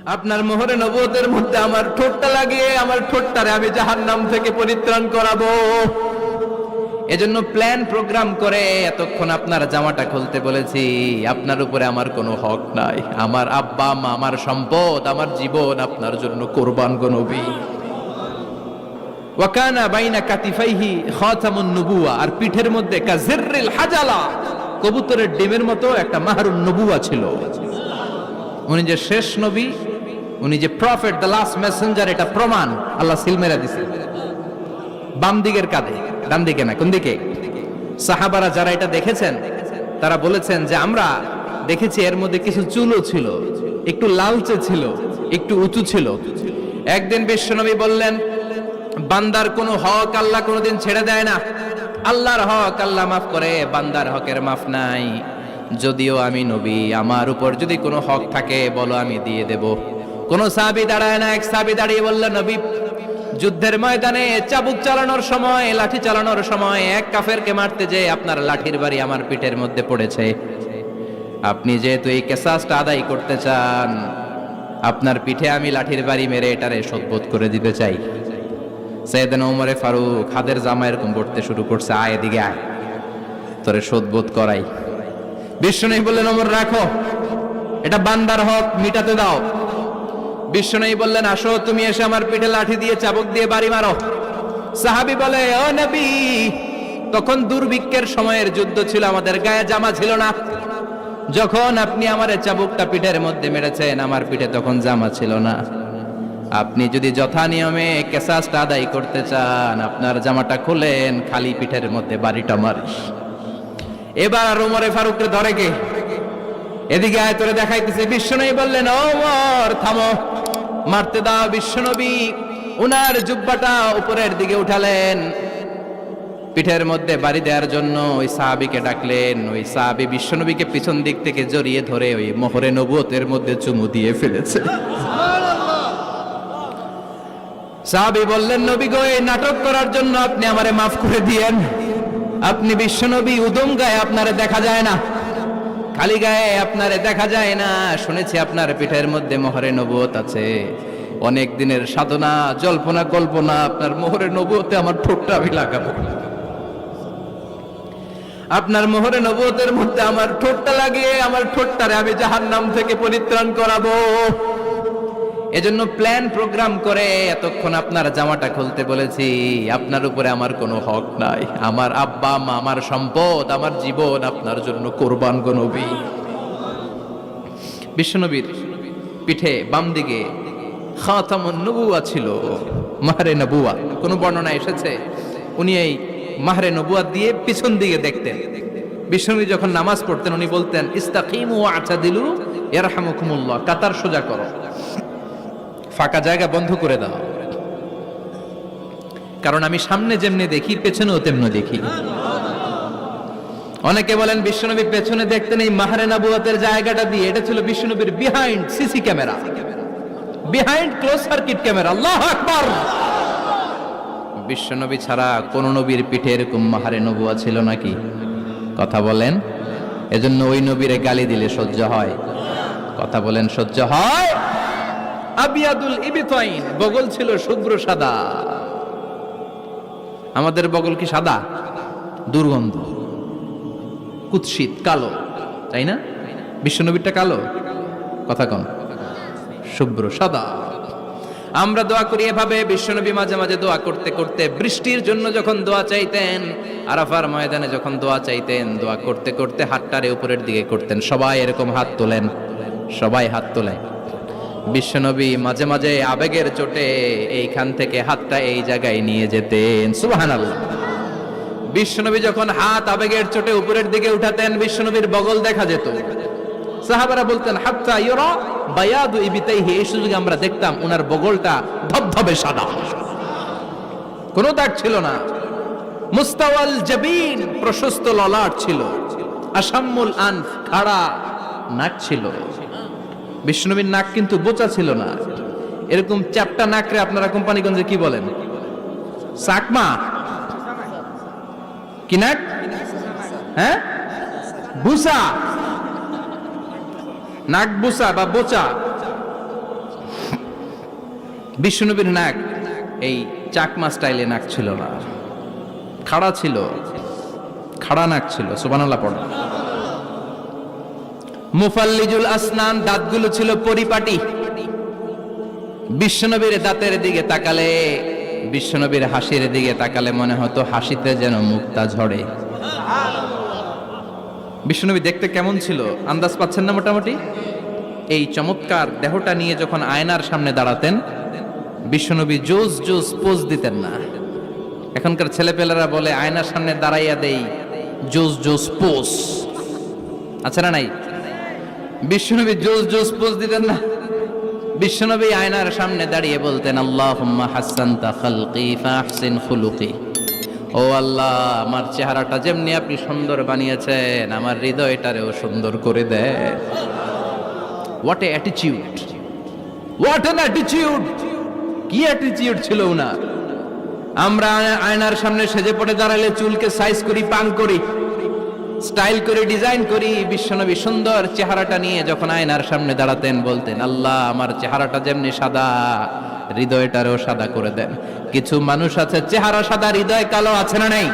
আপনার মোহরে নবুয়তের মধ্যে আমার ঠোঁটটা লাগিয়ে আমার ঠোঁটটারে আমি জাহান্নাম থেকে পরিত্রাণ করাবো। এজন্য প্ল্যান প্রোগ্রাম করে এতক্ষণ আপনার জামাটা খুলতে বলেছি। আপনার উপরে আমার কোনো হক নাই। আমার আব্বা মা, আমার সম্পদ, আমার জীবন আপনার জন্য কোরবান গো নবী। ওয়াকানা বাইনা কাতিফাইহি খাতামুন নবুওয়া, আর পিঠের মধ্যে কাজিররিল হাজালা, কবুতরের ডিমের মতো একটা মাহরুন নবুওয়া ছিল। উনি যে শেষ নবী, উনি যে প্রফেট, দ্য লাস্ট মেসেঞ্জার, এটা প্রমাণ আল্লাহ সিল মেরা দিছে বাম দিকের কাঁধে, ডান দিকে না। কোন দিকে? সাহাবারা যারা এটা দেখেছেন তারা বলেছেন যে আমরা দেখেছি এর মধ্যে কিছু চুলও ছিল, একটু লালচে ছিল, একটু উঁচু ছিল। একদিন বিশ্বনবী বললেন, বান্দার কোনো হক আল্লাহ কোনোদিন ছেড়ে দেয় না। আল্লাহর হক আল্লাহ মাফ করে, বান্দার হকের মাফ নাই। যদিও আমি নবী, আমার উপর যদি কোনো হক থাকে বলো, আমি দিয়ে দেব। কোন সাহাবী দাঁড়ায় না। এক সাহাবী দাঁড়িয়ে বলল, নবী, যুদ্ধের ময়দানে চাবুক চালানোর সময়, লাঠি চালানোর সময় এক কাফেরকে মারতে যেয়ে আপনার লাঠির বাড়ি আমার পিঠের মধ্যে পড়েছে। আপনি যেহেতু এই কিসাসটা আদায় করতে চান, আপনার পিঠে আমি লাঠির বাড়ি মেরে এটারে শোধবোধ করে দিতে চাই। সাইয়েদনা ওমরে ফারুক হাতের জামা এরকম পড়তে শুরু করছে, আয় এদিকে আয়, তোরে শোধবোধ করাই। বিশ্বনবী বললেন, ওমর রাখো, এটা বান্দার হক, মিটাতে দাও। বিশ্বনবী বললেন, আসো, তুমি এসে আমার পিঠে লাঠি দিয়ে চাবুক দিয়ে বাড়ি মারো। সাহাবী বলে, ও নবী, তখন দুর্ভিক্ষের সময়ের যুদ্ধ ছিল, আমাদের গায়ে জামা ছিল না। যখন আপনি আমার চাবুকটা পিঠের মধ্যে মেরেছেন, আমার পিঠে তখন জামা ছিল না। আপনি যদি যথা নিয়মে কিসাসটা আদায় করতে চান, আপনার জামাটা খুলেন, খালি পিঠের মধ্যে বাড়িটা মারিস। এবার আর ওমরে ফারুককে ধরে কে? এদিকে আয়, তোরে দেখাইতেছে। বিশ্বনবী বললেন, ওমর থামো, মারতে দাও। বিশ্বনবী উনার জুব্বাটা উপরের দিকে উঠালেন, পিঠের মধ্যে বাড়ি দেওয়ার জন্য ওই সাহাবীকে ডাকলেন। ওই সাহাবী বিশ্বনবীকে পিছন দিক থেকে জড়িয়ে ধরে ওই মোহরে নবুয়তের মধ্যে চুমু দিয়ে ফেলেছে। সাহাবী বললেন, নবী গো, এই নাটক করার জন্য আপনি আমারে মাফ করে দিয়েন। আপনি বিশ্বনবী, উদম গায়ে আপনারে দেখা যায় না, খালি গায়ে আপনারে দেখা যায় না। শুনেছি আপনার পিঠের মধ্যে মোহরে নবুয়ত আছে। অনেক দিনের সাধনা, জল্পনা, কল্পনা, আপনার মোহরে নবুয়তে আমার ঠোঁটটা আমি লাগাবো। আপনার মোহরে নবুয়তের মধ্যে আমার ঠোঁটটা লাগিয়ে আমার ঠোঁটটারে আমি জাহান্নাম থেকে পরিত্রাণ করাবো। এজন্য প্ল্যান প্রোগ্রাম করে এতক্ষণ আপনার জামাটা খুলতে বলেছি। আপনার উপরে আমার কোনো হক নাই। আমার আব্বা মা, আমার সম্পদ, আমার জীবন আপনার জন্য কোরবান গো নবী। বিশ্বনবীর পিঠে বাম দিকে খাতামুন নবুওয়া ছিল, মাহরে নবুওয়া। কোন বর্ণনা এসেছে উনি এই মাহরে নবুওয়া দিয়ে পিছন দিকে দেখতেন। বিশ্বনবী যখন নামাজ পড়তেন উনি বলতেন, ইস্তাকিমু ওয়া আতাদিলু ইয়ারহামুকুমুল্লাহ, কাতার সোজা করো, ফাঁকা জায়গা বন্ধ করে দাও। কারণ আমি সামনে যেমনি দেখি, পেছনেও তেমনি দেখি। অনেকে বলেন বিশ্বনবী পেছনে দেখতেন এই মাহরে নবুয়তের জায়গাটা দিয়ে। এটা ছিল বিশ্বনবীর behind CC camera, behind close circuit camera. আল্লাহু আকবার। বিশ্বনবী ছাড়া কোন নবীর পিঠে এরকম মাহরে নবুয়া ছিল নাকি? কথা বলেন। এজন্য ওই নবীরে গালি দিলে সহ্য হয়? কথা বলেন, সহ্য হয়? আবিয়াদুল ইবতাইন, বগল ছিল শুভ্র সাদা। আমাদের বগল কি সাদা? দুর্গন্ধ, কুৎসিত, কালো, তাই না? বিশ্বনবীরটা কালো? কথা কন, শুভ্র সাদা। আমরা দোয়া করি এভাবে। বিশ্বনবী মাঝে মাঝে দোয়া করতে করতে বৃষ্টির জন্য যখন দোয়া চাইতেন, আরাফার ময়দানে যখন দোয়া চাইতেন, দোয়া করতে করতে হাতটারে উপরের দিকে করতেন। সবাই এরকম হাত তোলেন, সবাই হাত তোলেন। বিশ্বনবী মাঝে মাঝে আবেগের চোটে এইখান থেকে হাতটা এই জায়গায় নিয়ে যেতেন। সুবহানাল্লাহ। বিশ্বনবী যখন হাত আবেগের চোটে উপরের দিকে উঠাতেন, বিশ্বনবীর বগল দেখা যেত। সাহাবারা বলতেন, হাত্তা ইউরা বায়াদু ইবতাইহি, এই সুযোগে আমরা দেখতাম ওনার বগলটা ধবধবে সাদা, কোনো দাগ ছিল না। মুস্তাওয়াল জাবিন, প্রশস্ত ললাট ছিল। আসাম্মুল আনফ, খাড়া নাক ছিল। বিশ্বনবীর নাক কিন্তু বোচা ছিল না। এরকম চ্যাপটা নাকরে আপনারা কোম্পানিগঞ্জে কি বলেন? চাকমা? কি নাক? হ্যাঁ, বুসা। নাক বুসা বা বোচা, বিশ্বনবীর নাক এই চাকমা স্টাইলে নাক ছিল না, খাড়া ছিল, খাড়া নাক ছিল। সুবহানাল্লাহ পড়ো। মুফাল্লিজুল আসনান, দাঁতগুলো ছিল পরিপাটি। বিশ্বনবীর দাঁতের দিকে তাকালে, বিশ্বনবীর হাসির দিকে তাকালে মনে হতো হাসিতে যেন মুক্তা ঝরে। বিশ্বনবী দেখতে কেমন ছিল আন্দাজ পাচ্ছেন না মোটামুটি? এই চমৎকার দেহটা নিয়ে যখন আয়নার সামনে দাঁড়াতেন, বিশ্বনবী জোস জোস পোজ দিতেন না। এখনকার ছেলেপেলেরা বলে আয়নার সামনে দাঁড়াইয়া দেই জোস জোস পোজ, আছে না নাই? বিশ্বনবী জোস জোস পোজ দিতেন না। বিশ্বনবী আয়নার সামনে দাঁড়িয়ে বলতেন, আল্লাহুম্মা হাসসানতা খালকি ফাহসিন খুলুকি। ও আল্লাহ, আমার চেহারাটা যেমনি আপনি সুন্দর বানিয়েছেন, আমার হৃদয়টারেও সুন্দর করে দেন। What a attitude, what an attitude! কি অ্যাটিটিউড ছিল উনার! আমরা আয়নার সামনে সেজে পড়ে দাঁড়ালে চুলকে সাইজ করি, পাং করি, স্টাইল করে ডিজাইন করি। বিশ্বনবী সুন্দর চেহারাটা নিয়ে যখন আয়নার সামনে দাঁড়াতেন বলতেন, আল্লাহ, আমার চেহারাটা যেমনি সাদা, হৃদয়টারও সাদা করে দেন। কিছু মানুষ আছে চেহারা সাদা, হৃদয় কালো, আছে না নাই?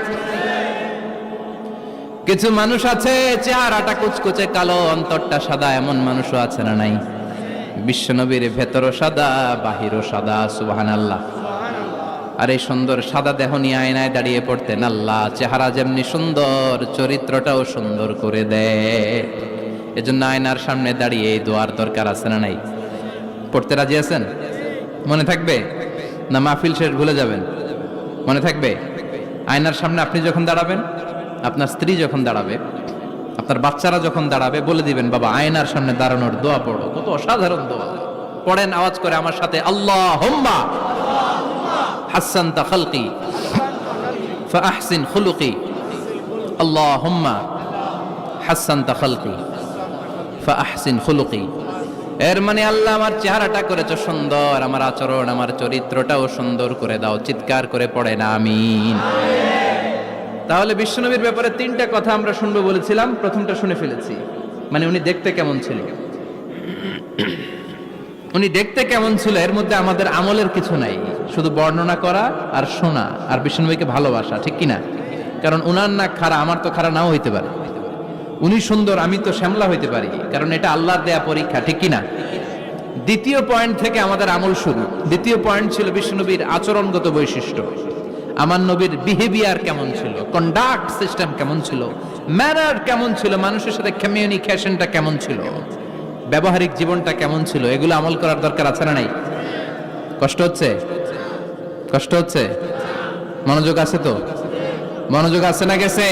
কিছু মানুষ আছে চেহারাটা কুচকুচে কালো, অন্তরটা সাদা, এমন মানুষও আছে না নাই? বিশ্বনবীর ভেতরও সাদা, বাহিরও সাদা। সুবহানাল্লাহ। আর এই সুন্দর সাদা দেহ নিয়ে আয়নায় দাঁড়িয়ে পড়তেন, আল্লাহ, চেহারা যেমনি সুন্দর, চরিত্রটাও সুন্দর করে দেয়। এজন্য আয়নার সামনে দাঁড়িয়ে এই দোয়ার দরকার আছে না নাই? পড়তে রাজি আছেন? মনে থাকবে না মাহফিল শেষ ভুলে যাবেন? মনে থাকবে? আয়নার সামনে আপনি যখন দাঁড়াবেন, আপনার স্ত্রী যখন দাঁড়াবে, আপনার বাচ্চারা যখন দাঁড়াবে, বলে দিবেন, বাবা, আয়নার সামনে দাঁড়ানোর দোয়া পড়ো। কত অসাধারণ দোয়া! পড়েন আওয়াজ করে আমার সাথে, আল্লাহুম্মা হাসসানতা খালকি ফাহসিন খুলুকি। আল্লাহুম্মা হাসসানতা খালকি ফাহসিন খুলুকি। এর মানে, আল্লাহ, আমার চেহারাটা করেছো সুন্দর, আমার আচরণ, আমার চরিত্রটাও সুন্দর করে দাও। চিৎকার করে পড়েন আমিন। তাহলে বিশ্বনবীর ব্যাপারে তিনটা কথা আমরা শুনবো বলেছিলাম, প্রথমটা শুনে ফেলেছি। মানে উনি দেখতে কেমন ছিল, উনি দেখতে কেমন ছিল, এর মধ্যে আমাদের আমলের কিছু নাই, শুধু বর্ণনা করা আর শোনা আর বিশ্বনবীকে ভালোবাসা, ঠিক কিনা? কারণ উনার নাক খাড়া, আমার তো খাড়া নাও হইতে পারে। উনি সুন্দর, আমি তো শ্যামলা হইতে পারি, কারণ এটা আল্লাহর দেয়া পরীক্ষা, ঠিক কিনা? দ্বিতীয় পয়েন্ট থেকে আমাদের আমল শুরু। দ্বিতীয় পয়েন্ট ছিল বিশ্বনবীর আচরণগত বৈশিষ্ট্য। আমার নবীর বিহেভিয়ার কেমন ছিল, কন্ডাক্ট সিস্টেম কেমন ছিল, ম্যানার কেমন ছিল, মানুষের সাথে কমিউনিকেশনটা কেমন ছিল, ব্যবহারিক জীবনটা কেমন ছিল, এগুলো আমল করার দরকার আছে না নাই? কষ্ট হচ্ছে? কষ্ট হচ্ছে? মনোযোগ আছে তো? মনোযোগ আছে না গেছে?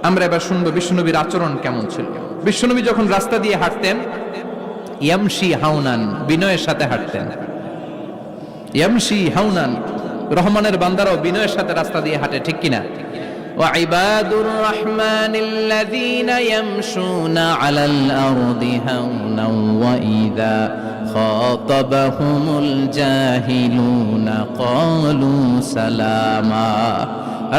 আমরা এবার শুনবো বিশ্বনবীর আচরণ কেমন ছিল। বিশ্বনবী যখন রাস্তা দিয়ে হাঁটতেন, ইয়ামশি হাউনান, বিনয়ের সাথে হাঁটতেন। ইয়ামশি হাউনান, রহমানের বান্দারাও বিনয়ের সাথে রাস্তা দিয়ে হাঁটে, ঠিক কিনা? ওয়া ইবাদুর রাহমানিল্লাযীনা ইয়ামশুনা আলাল আরদি হাওনান ওয়া ইযা খাতাবাহুমুল জাহিলুনা ক্বালু সালামা।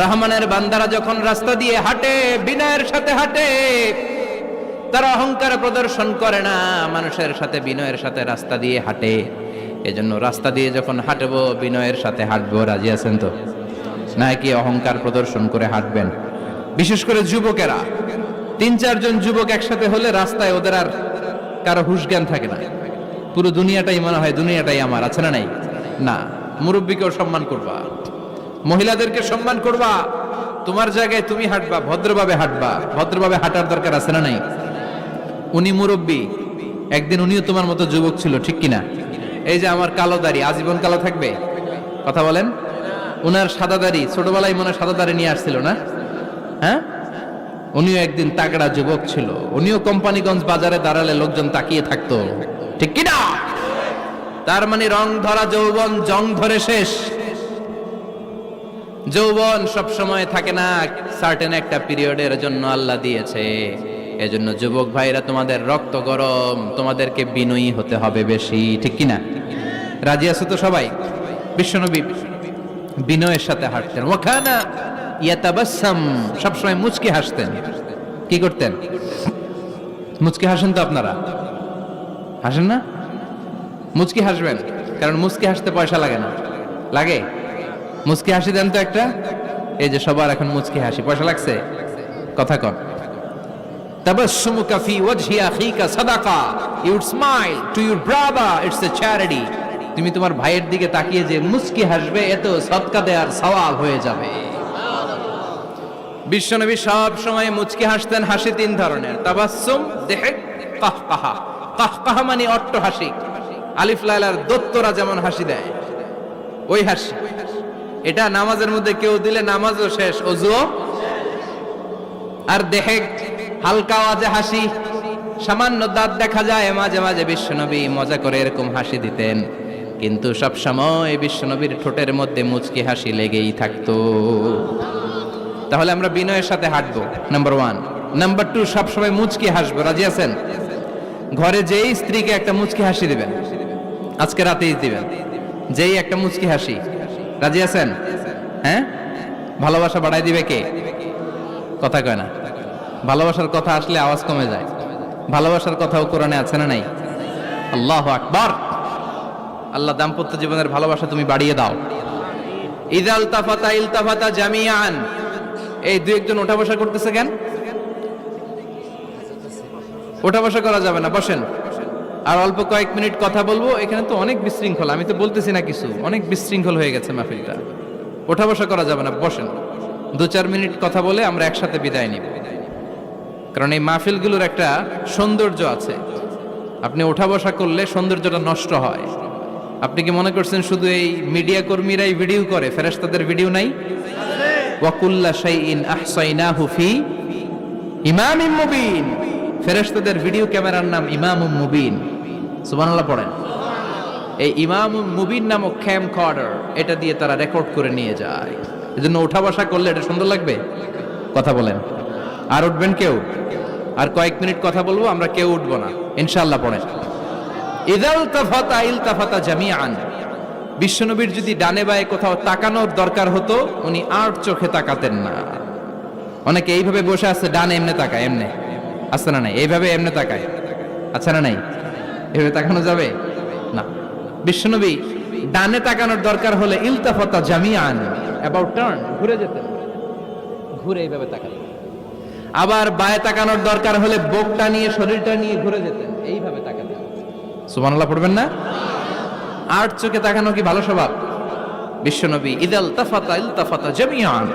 রহমানের বান্দারা যখন রাস্তা দিয়ে হাঁটে, বিনয়ের সাথে হাঁটে, তারা অহংকার প্রদর্শন করে না, মানুষের সাথে বিনয়ের সাথে রাস্তা দিয়ে হাঁটে। এজন্য রাস্তা দিয়ে যখন হাঁটবো, বিনয়ের সাথে হাঁটবো। রাজি আছেন তো? নাকি অহংকার প্রদর্শন করে হাঁটবেন? বিশেষ করে যুবকেরা, 3-4 জন যুবক একসাথে হলে রাস্তায় ওদের আর কারো হুঁশ জ্ঞান থাকে না। পুরো দুনিয়াটাই মনে হয় দুনিয়াটাই আমার, আছে না নাই? না, মুরব্বীকেও সম্মান করবা, মহিলাদেরকে সম্মান করবা, তোমার জায়গায় তুমি হাঁটবা, ভদ্রভাবে হাঁটবা। ভদ্রভাবে হাঁটার দরকার আছে না নাই? উনি মুরব্বী, একদিন উনিও তোমার মতো যুবক ছিল, ঠিক কিনা? এই যে আমার কালো দাড়ি, আজীবন কালো থাকবে? কথা বলেন। উনার সাদা দাড়ি, ছোটবেলায় মনে সাদা দাড়ি নিয়ে আসছিল না? হ্যাঁ, উনিও একদিন তাগড়া যুবক ছিল। উনিও কোম্পানিগঞ্জ বাজারে দাঁড়ালে লোকজন তাকিয়ে থাকতো, ঠিক কিনা? তার মানে রং ধরা যৌবন জং ধরে শেষ। যৌবন সব সময় থাকে না, সার্টেন একটা পিরিয়ডের জন্য আল্লাহ দিয়েছে। এজন্য যুবক ভাইরা, তোমাদের রক্ত গরম, তোমাদেরকে বিনয়ী হতে হবে বেশি, ঠিক কিনা? রাজি আছো তো সবাই? বিশ্বনবী বিনয়ের সাথে হাঁটতেন। ওয়াকানা ইয়াতাবাসসাম, সবসময় মুচকি হাসতেন। কি করতেন? মুচকি হাসেন তো আপনারা? হাসেন না? মুচকি হাসবেন। কারণ মুস্কি হাসতে পয়সা লাগে না। লাগে? মুস্কি হাসি দেন তো একটা। এই যে সবার এখন মুস্কি হাসি, পয়সা লাগছে? কথা কন। তাবাসসুমুকা ফি ওয়াজহি আখিকা সাদাকা, you would smile to your brother, it's a charity. তুমি তোমার ভাইয়ের দিকে তাকিয়ে যে মুস্কি হাসবে, এত সদকা দেওয়ার সওয়াব হয়ে যাবে। বিশ্বনবী সব সময় মুচকি হাসতেন। হাসি তিন ধরনের, তাবাসসুম, দিহক, কাহকাহা। কাহকাহা মানে অট্ট হাসি, আলিফ লাইলার দত্তরা যেমন হাসি দেয় ওই হাসি। এটা নামাজের মধ্যে কেউ দিলে নামাজও শেষ, ওযুও। আর দিহক, হালকা আওয়াজে হাসি, সামান্য দাঁত দেখা যায় মাঝে মাঝে। বিশ্বনবী মজা করে এরকম হাসি দিতেন, কিন্তু সব সময় বিশ্বনবীর ঠোঁটের মধ্যে মুচকি হাসি লেগেই থাকতো। তাহলে আমরা বিনয়ের সাথে হাঁটবো, নাম্বার 1। নাম্বার 2, সবসময় মুচকি হাসবো। রাজি আছেন? ঘরে যেই স্ত্রীকে একটা মুচকি হাসি দিবেন, আজকে রাতেই দিবেন, যেই একটা মুচকি হাসি। রাজি আছেন? হ্যাঁ? ভালোবাসা বাড়াই দিবে কে? কথা কয় না। ভালোবাসার কথা আসলে আওয়াজ কমে যায়। ভালোবাসার কথাও কোরআনে আছে না নাই? আল্লাহু আকবার। আল্লাহ দাম্পত্য জীবনের ভালোবাসা তুমি বাড়িয়ে দাও। ইযা ইলতাফাতা ইলতাফাতা জামিআন। এই দুই একজন ওঠা বসা করতেছে কেন? ওঠা বসা করা যাবে না, বসেন। আর অল্প কয়েক মিনিট কথা বলবো। এখানে তো অনেক বিশৃঙ্খল, আমি তো বলতেছি না কিছু, অনেক বিশৃঙ্খল হয়ে গেছে মাহফিলটা। ওঠা বসা করা যাবে না, বসেন। 2-4 মিনিট কথা বলে আমরা একসাথে বিদায় নিব। কারণ এই মাহফিলগুলোর একটা সৌন্দর্য আছে, আপনি ওঠা বসা করলে সৌন্দর্যটা নষ্ট হয়। আপনি কি মনে করছেন শুধু এই মিডিয়া কর্মীরাই ভিডিও করে, ফেরেশতাদের ভিডিও নাই? ওয়া কুল্লা শাইইন আহসাইনাহু ফি ইমামিম মুবিন। ফেরেশতাদের ভিডিও ক্যামেরার নাম ইমামুম মুবিন। সুবহানাল্লাহ পড়েন। এই ইমামুম মুবিন নামক ক্যামকর্ডার, এটা দিয়ে তারা রেকর্ড করে নিয়ে যায়। এজন্য ওঠা বসা করলে এটা সুন্দর লাগবে। কথা বলেন। আর উঠবেন কেউ? আর কয়েক মিনিট কথা বলবো, আমরা কেউ উঠবো না ইনশাআল্লাহ। পড়েন। ইযা ইলতাফাতা ইলতাফাতা জামিআন। বিশ্বনবীর যদি ডানে বায়ে কোথাও তাকানোর দরকার হতো, উনি আর চোখে তাকাতেন না। অনেকে এইভাবে বসে আছে, ডানে এমনে তাকায়, এমনে আছে না নাই? এইভাবে এমনে তাকায়, আছে না নাই? এভাবে তাকানো যাবে না। বিশ্বনবী ডানে তাকানোর দরকার হলে ইলতাফাতা জামিআন, অ্যাবাউট টার্ন, ঘুরে যেতেন, ঘুরে এইভাবে তাকাতেন। আবার বায়ে তাকানোর দরকার হলে বুকটা নিয়ে, শরীরটা নিয়ে ঘুরে যেতেন, এইভাবে তাকাতেন। সুবহানাল্লাহ পড়বেন না? আর চোখে তাকানো কি ভালো স্বভাব? বিশ্বনবী ইযা ইলতাফাতা ইলতাফাতা জামিআন,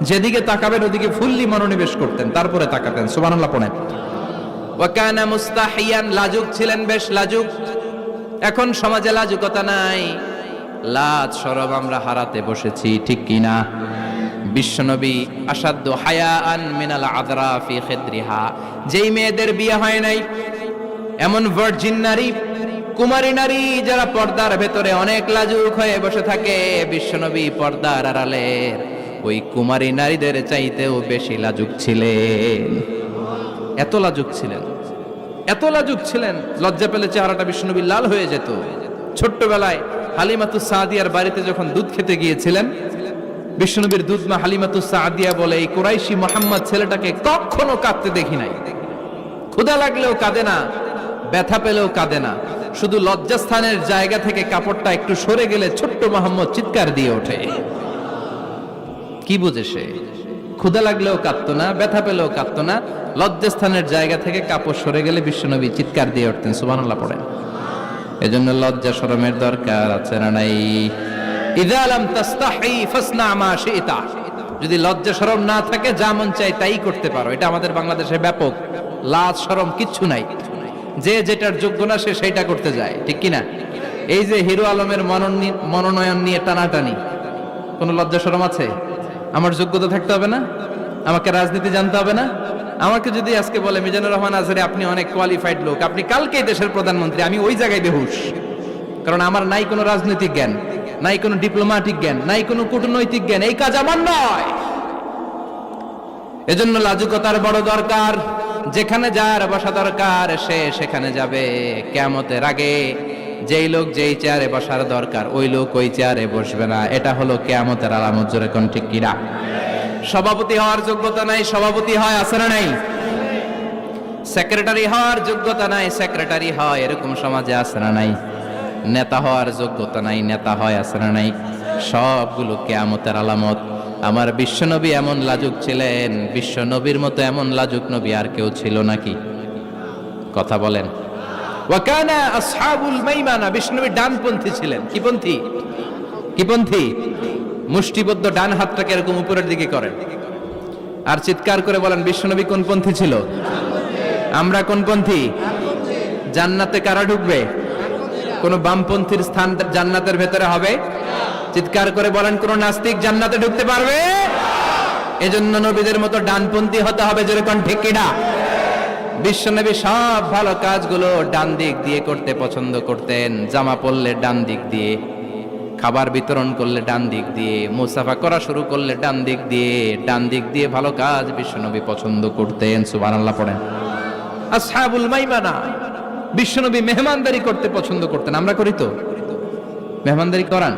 যেদিকে তাকাবেন ওদিকে ফুললি মনোনিবেশ করতেন, তারপরে তাকাতেন। সুবহানাল্লাহ পড়েন। ওয়া কানা মুস্তাহিয়ান, লাজুক ছিলেন, বেশ লাজুক। এখন সমাজে লাজুকতা নাই, লাজ শরম আমরা হারাতে বসেছি, ঠিক কি না? বিশ্বনবী আসাদ্দু হায়াআন মিনাল আযরা ফি খিদরিহা, যেই মেয়েদের বিয়ে হয় নাই, এমন ভার্জিন নারী, কুমারী নারী যারা পর্দার ভেতরে অনেক লাজুক হয়ে বসে থাকে, বিশ্বনবী পর্দার আড়ালের ওই কুমারী নারীদের চাইতেও বেশি লাজুক ছিলেন। এত লাজুক ছিলেন, এত লাজুক ছিলেন, লজ্জা পেলে চেহারাটা বিশ্বনবী লাল হয়ে যেত। ছোট্টবেলায় হালিমাতুস সাদিয়ার বাড়িতে যখন দুধ খেতে গিয়েছিলেন, বিশ্বনবীর দুধমা হালিমাতুস সাদিয়া বলে, এই কুরাইশি মুহাম্মদ ছেলেটাকে কখনো কাঁদতে দেখি নাই। ক্ষুধা লাগলেও কাঁদে না, ব্যথা পেলেও কাঁদে না, শুধু লজ্জাস্থানের জায়গা থেকে কাপড়টা একটু সরে গেলে ছোট্ট মুহাম্মদ চিৎকার দিয়ে ওঠে। কি বুঝে সে? ক্ষুধা লাগলেও কাঁদতো না, ব্যথা পেলেও কাঁদতো না, লজ্জাস্থানের জায়গা থেকে কাপড় সরে গেলে বিশ্বনবী চিৎকার দিয়ে উঠতেন। সুবহানাল্লাহ পড়েন। এজন্য লজ্জা শরমের দরকার আছে না নাই? ইযা লাম তাস্তাহি ফাসনা মা শি'তা, যদি লজ্জা শরম না থাকে যা মন চায় তাই করতে পারো। এটা আমাদের বাংলাদেশে ব্যাপক। লাজ শরম কিচ্ছু নাই, যে যেটার যোগ্য না সে সেইটা করতে যায়, ঠিক কি না? এই যে হিরো আলমের মনোনয়ন নিয়ে টানাটানি, কোনো লজ্জা শরম আছে? আমার যোগ্যতা থাকতে হবে না? আমাকে রাজনীতি জানতে হবে না? আমাকে যদি আজকে বলে মিজানুর রহমান আজহারি আপনি অনেক কোয়ালিফাইড লোক, আপনি কালকেই দেশের প্রধানমন্ত্রী, আমি ওই জায়গায় বেহুশ। কারণ আমার নাই কোনো রাজনৈতিক জ্ঞান, নাই কোনো ডিপ্লোম্যাটিক জ্ঞান, নাই কোনো কূটনৈতিক জ্ঞান, এই কাজ আমার নয়। এজন্য লাজুকতার বড় দরকার। যেখানে যার বসা দরকার সে সেখানে যাবে। কিয়ামতের আগে যেই লোক যেই চেয়ারে বসার দরকার ওই লোক ওই চেয়ারে বসবে না। এটা হলো কিয়ামতের আলামত। জোরে কোন ঠিক কিনা? সভাপতি হওয়ার যোগ্যতা নাই, সভাপতি হয়, আছে না নাই? সেক্রেটারি হওয়ার যোগ্যতা নাই, সেক্রেটারি হয়, এরকম সমাজে আছে না নাই? নেতা হওয়ার যোগ্যতা নাই, নেতা হয় আছে না নাই? সবগুলো কিয়ামতের আলামত। আমার বিশ্বনবী এমন লাজুক ছিলেন, বিশ্বনবীর মতো এমন লাজুক নবী আর কেউ ছিল নাকি? কথা বলেন। ওয়াকানা আসহাবুল মাইমানা, বিশ্বনবী ডানপন্থী ছিলেন। কি পন্থী? কি পন্থী? মুষ্টিবদ্ধ ডান হাতটাকে এরকম উপরের দিকে করেন আর চিৎকার করে বলেন, বিশ্বনবী কোন পন্থী ছিল? আমরা কোন পন্থী? জান্নাতে কারা ঢুকবে? কোন বামপন্থীর স্থান জান্নাতের ভেতরে হবে? চিৎকার করে বলেন, কোন নাস্তিক জান্নাতে ঢুকতে পারবে? এজন্য নবীদের মতো ডানপন্থী হতে হবে, যেরকম ঠিক কিনা? বিশ্বনবী সব ভালো কাজগুলো ডান দিক দিয়ে করতে পছন্দ করতেন। জামা পরলে ডান দিক দিয়ে, খাবার বিতরণ করলে ডান দিক দিয়ে, মুসাফা করা শুরু করলে ডান দিক দিয়ে, ডান দিক দিয়ে ভালো কাজ বিশ্বনবী পছন্দ করতেন। সুবহানাল্লাহ পড়েন। আসহাবুল মাইমানা, বিশ্বনবী মেহমানদারি করতে পছন্দ করতেন। আমরা করি তো? মেহমানদারি করান?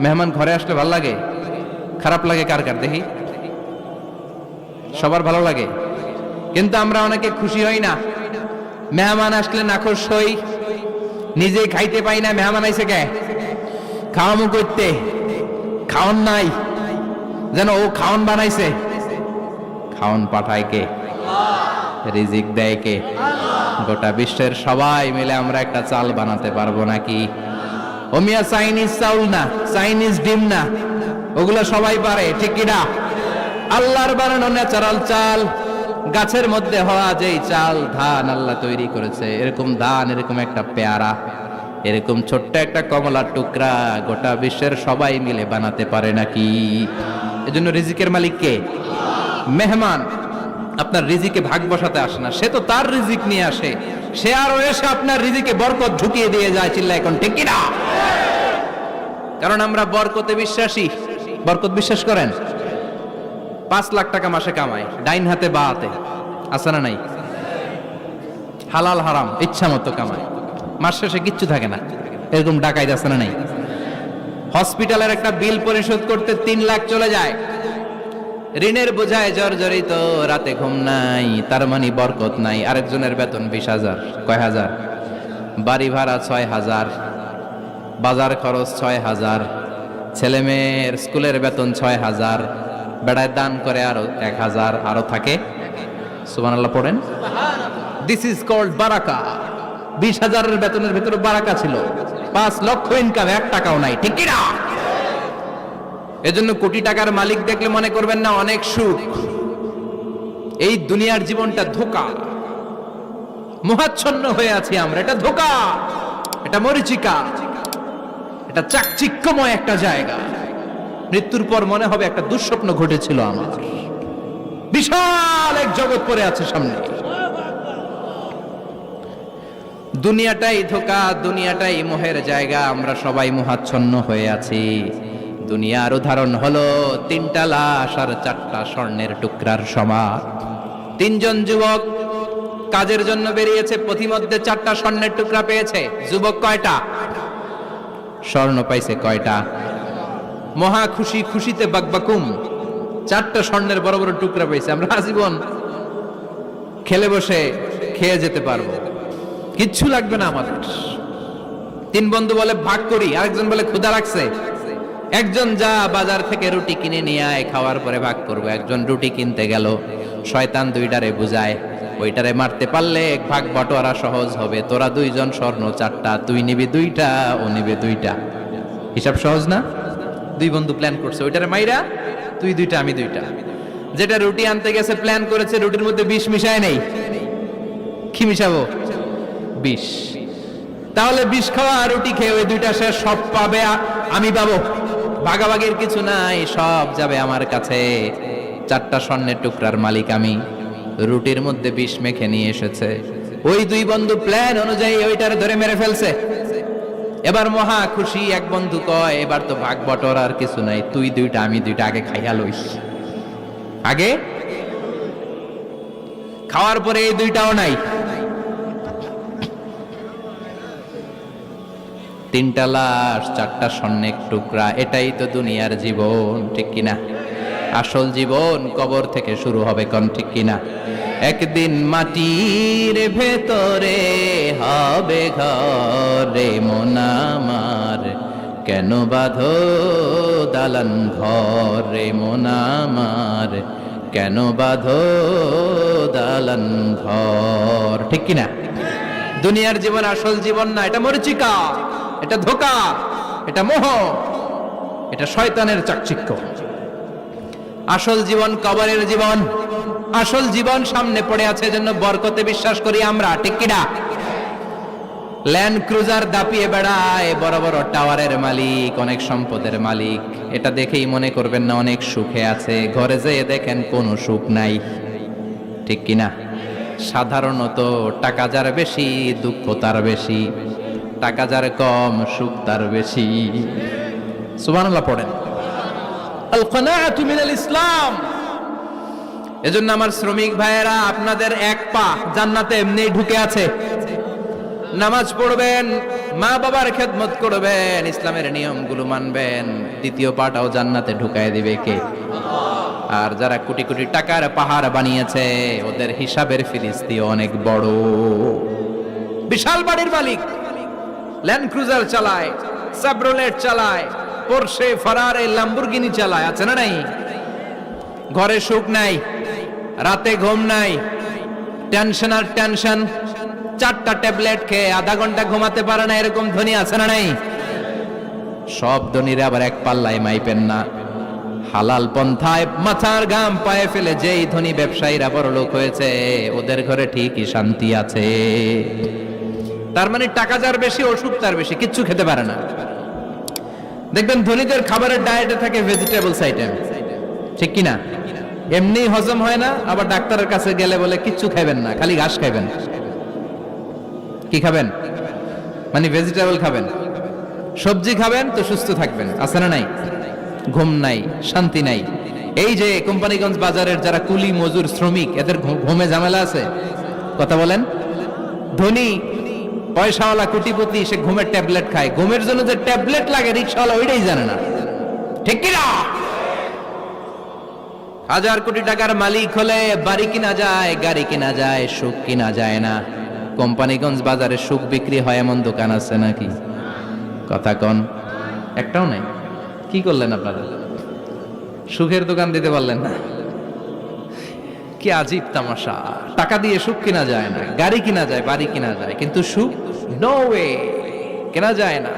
মেহমান ঘরে আসলে ভালো লাগে? খারাপ লাগে কার কার দেখি? সবার ভালো লাগে, কিন্তু আমরা অনেকে খুশি হই না। মেহমান আসলে নাখোশ হই, নিজে খাইতে পাই না। মেহমান আইছে কে? খাওয়ামু করতে, খাওন নাই, যেন ও খাওন বানাইছে। খাওন পাঠায় কে? রিজিক দেয় কে? গোটা বিশ্বের সবাই মিলে আমরা একটা চাল বানাতে পারবো নাকি? ওমিয়া চাইনিজ চাউল না, চাইনিজ ডিম না, ওগুলো সবাই পারে, ঠিক কিনা? আল্লাহর বানানো ন্যাচারাল চাল, গাছের মধ্যে হওয়া যেই চাল, ধান আল্লাহ তৈরি করেছে, এরকম ধান, এরকম একটা পেয়ারা, এরকম ছোট্ট একটা কমলার টুকরা গোটা বিশ্বের সবাই মিলে বানাতে পারে নাকি? এজন্য রিজিকের মালিক কে? মেহমান আপনার রিজিকে ভাগ বসাতে আসে না, সে তো তার রিজিক নিয়ে আসে। সে আরো এসে আপনার রিজিকে বরকত ঢুকিয়ে দিয়ে যায়। চিল্লা এখন ঠিক কিনা? কারণ আমরা বরকতে বিশ্বাসী। বরকত বিশ্বাস করেন? 5 লাখ টাকা মাসে কামায়, ডাইন হাতে বা হাতে, আছে না নাই? হালাল হারাম ইচ্ছা মতো কামায়, মাস শেষে কিচ্ছু থাকে না, এরকম ডাকাইত আছে না নাই? হসপিটালের একটা বিল পরিশোধ করতে 3 লাখ চলে যায়, ঋণের বোঝায় জর্জরিত, রাতে ঘুম নাই, তার মানে বরকত নাই। আরেকজনের বেতন 20,000, কয় হাজার? বাড়ি ভাড়া 6,000, বাজার খরচ 6,000, ছেলে মেয়ের স্কুলের বেতন 6,000, বেড়ায় দান করে আরো 1,000, আরো থাকে। সুবহানাল্লাহ পড়েন। দিস ইজ কল্ড বারাকা। 20,000-এর বেতনের ভেতরে বারাকা ছিল। 5 লক্ষ ইনকাম, 1 টাকাও নাই, ঠিক কিনা? এজন্য কোটি টাকার মালিক দেখলে মনে করবেন না অনেক সুখ। এই দুনিয়ার জীবনটা ধোঁকা, মোহাচ্ছন্ন হয়ে আছি আমরা। এটা ধোঁকা, এটা মরিচিকা, এটা চাকচিক্যময় একটা জায়গা। মৃত্যুর পর মনে হবে একটা দুঃস্বপ্ন ঘটেছিল আমার। বিশাল এক জগৎ পড়ে আছে সামনে। দুনিয়াটাই ধোঁকা, দুনিয়াটাই মোহের জায়গা। আমরা সবাই মোহাচ্ছন্ন হয়ে আছি। দুনিয়ার উদাহরণ হলো 3টা লাশ আর 4টা স্বর্ণের টুকরার সমান। 3জন যুবক কাজের জন্য বেরিয়েছে, পথিমধ্যে 4টা স্বর্ণের টুকরা পেয়েছে। যুবক কয়টা? স্বর্ণ পাইছে কয়টা? মহা খুশি, খুশিতে বাকবাকুম। 4টা স্বর্ণের বড় বড় টুকরা পেয়েছে। আমরা আজীবন খেলে বসে খেয়ে যেতে পারবো, কিচ্ছু লাগবে না আমাদের। 3 বন্ধু বলে ভাগ করি, আরেকজন বলে ক্ষুধা লাগছে। একজন যা বাজার থেকে রুটি কিনে নিয়ে আয়, খাওয়ার পরে ভাগ করবো। একজন রুটি কিনতে গেল, শয়তান 2টারে বুঝায়, ওইটারে মারতে পারলে ভাগ বটোয়ারা সহজ হবে। তোরা 2 জন স্বর্ণ 4টা, তুই নিবি 2টা, ও নিবে 2টা। হিসাব সহজ না? 2 বন্ধু প্ল্যান করছে, ওইটারে মাইরা তুই 2টা, আমি 2টা। যেটা রুটি আনতে গেছে প্ল্যান করেছে, রুটির মধ্যে বিষ মিশায় নেই। কি মিশাবো? বিষ। তাহলে বিষ খাওয়া রুটি খেয়ে ওই 2টা সে সব পাবে, আমি পাবো। ভাগাভাগির কিছু নাই, সব যাবে আমার কাছে। 4টা স্বর্ণের টুকরার মালিক আমি। রুটির মধ্যে বিষ মেখে নিয়ে এসেছে। ওই 2 বন্ধু প্ল্যান অনুযায়ী ওইটার ধরে মেরে ফেলছে। এবার মহা খুশি। এক বন্ধু কয়, এবার তো ভাগ বটর আর কিছু নাই, তুই 2টা, আমি 2টা, আগে খাইয়া লইস। আগে খাওয়ার পরে এই 2টাও নাই। 3টা লাশ, 4টা স্বর্ণের টুকরা। এটাই তো দুনিয়ার জীবন, ঠিক কিনা? আসল জীবন কবর থেকে শুরু হবে, কোন ঠিক কিনা? একদিন মাটির ভেতরে হবে ঘরে মন আমার, কেন বাঁধো দালান ঘরে মন আমার, কেন বাঁধো দালান ঘর। ঠিক কিনা? দুনিয়ার জীবন আসল জীবন না, এটা মরিচিকা, এটা ধোঁকা, এটা মোহ, এটা শয়তানের চাকচিক্য। আসল জীবন কবরের জীবন, আসল জীবন সামনে পড়ে আছে, জন্য বরকতে বিশ্বাস করি আমরা। ঠিক কিনা? ল্যান্ড ক্রুজার দাপিয়ে বেড়ায়, বড় বড় টাওয়ারের মালিক, অনেক সম্পদের মালিক, এটা দেখেই মনে করবেন না অনেক সুখে আছে। ঘরে যেয়ে দেখেন কোনো সুখ নাই। ঠিক কিনা? সাধারণত টাকা যার বেশি দুঃখ তার বেশি, টাকা যার কম সুখ তার বেশি। সুবহানাল্লাহ পড়েন। আল কানাআতু মিনাল ইসলাম। এজন্য আমার শ্রমিক ভাইয়েরা, আপনাদের এক পা জান্নাতে এমনি ঢুকে আছে। নামাজ পড়বেন, মা বাবার খেদমত করবেন, ইসলামের নিয়মগুলো মানবেন, দ্বিতীয় পাটাও জান্নাতে ঢুকায় দিবে কে? আর যারা কোটি কোটি টাকার পাহাড় বানিয়েছে, ওদের হিসাবের ফিরিস্তি অনেক বড়। বিশাল বাড়ির মালিক, ল্যান্ড ক্রুজার চালায়, সাব্রোলেট চালায়, পোরশে, ফারারে, ল্যাম্বরগিনি চালায়, আছে না নাই? ঘরে সুখ নাই, রাতে ঘুম নাই, টেনশন আর টেনশন, 4টা ট্যাবলেট খেয়ে আধা ঘন্টা ঘুমাতে পারে না, এরকম ধনী আছে না নাই? সব ধনীরা আবার এক পাল্লায় মাইপেন না। হালাল পন্থায় মাথার ঘাম পায়ে ফেলে যেই ধনী ব্যবসায়ীরা বড় লোক হয়েছে, ওদের ঘরে ঠিকই শান্তি আছে। তার মানে টাকা যার বেশি, অসুখ তার বেশি, কিচ্ছু খেতে পারে না। দেখবেন ধনীদের খাবারের ডায়েটে থাকে ভেজিটেবলস আইটেম। ঠিক কিনা? এমনি হজম হয় না, আবার ডাক্তারের কাছে গেলে বলে কিচ্ছু খাবেন না, খালি ঘাস খাবেন। কি খাবেন? মানে ভেজিটেবল খাবেন, সবজি খাবেন তো সুস্থ থাকবেন, আছে না নাই? ঘুম নাই, শান্তি নাই। এই যে কোম্পানিগঞ্জ বাজারের যারা কুলি মজুর শ্রমিক, এদের ঘুমে ঝামেলা আছে? কথা বলেন। ধনী পয়সাওয়ালা কোটিপতি, সে ঘুমের ট্যাবলেট খায়। ঘুমের জন্য যে ট্যাবলেট লাগে রিক্সাওয়ালা ওইটাই জানে না। ঠিক কিনা? 1000 কোটি টাকার মালিক হলে বাড়ি কিনা যায়, গাড়ি কিনা যায়, সুখ কিনা যায় না। কোম্পানিগঞ্জ বাজারে সুখ বিক্রি হয় এমন দোকান আছে নাকি? কথা কন, একটাও নাই। কি করলেন আপনারা? সুখের দোকান দিতে পারলেন না। কি আজীব তামাশা! টাকা দিয়ে সুখ কিনা যায় না, গাড়ি কিনা যায়, বাড়ি কিনা যায়, কিন্তু সুখ নো ওয়ে, কেনা যায় না।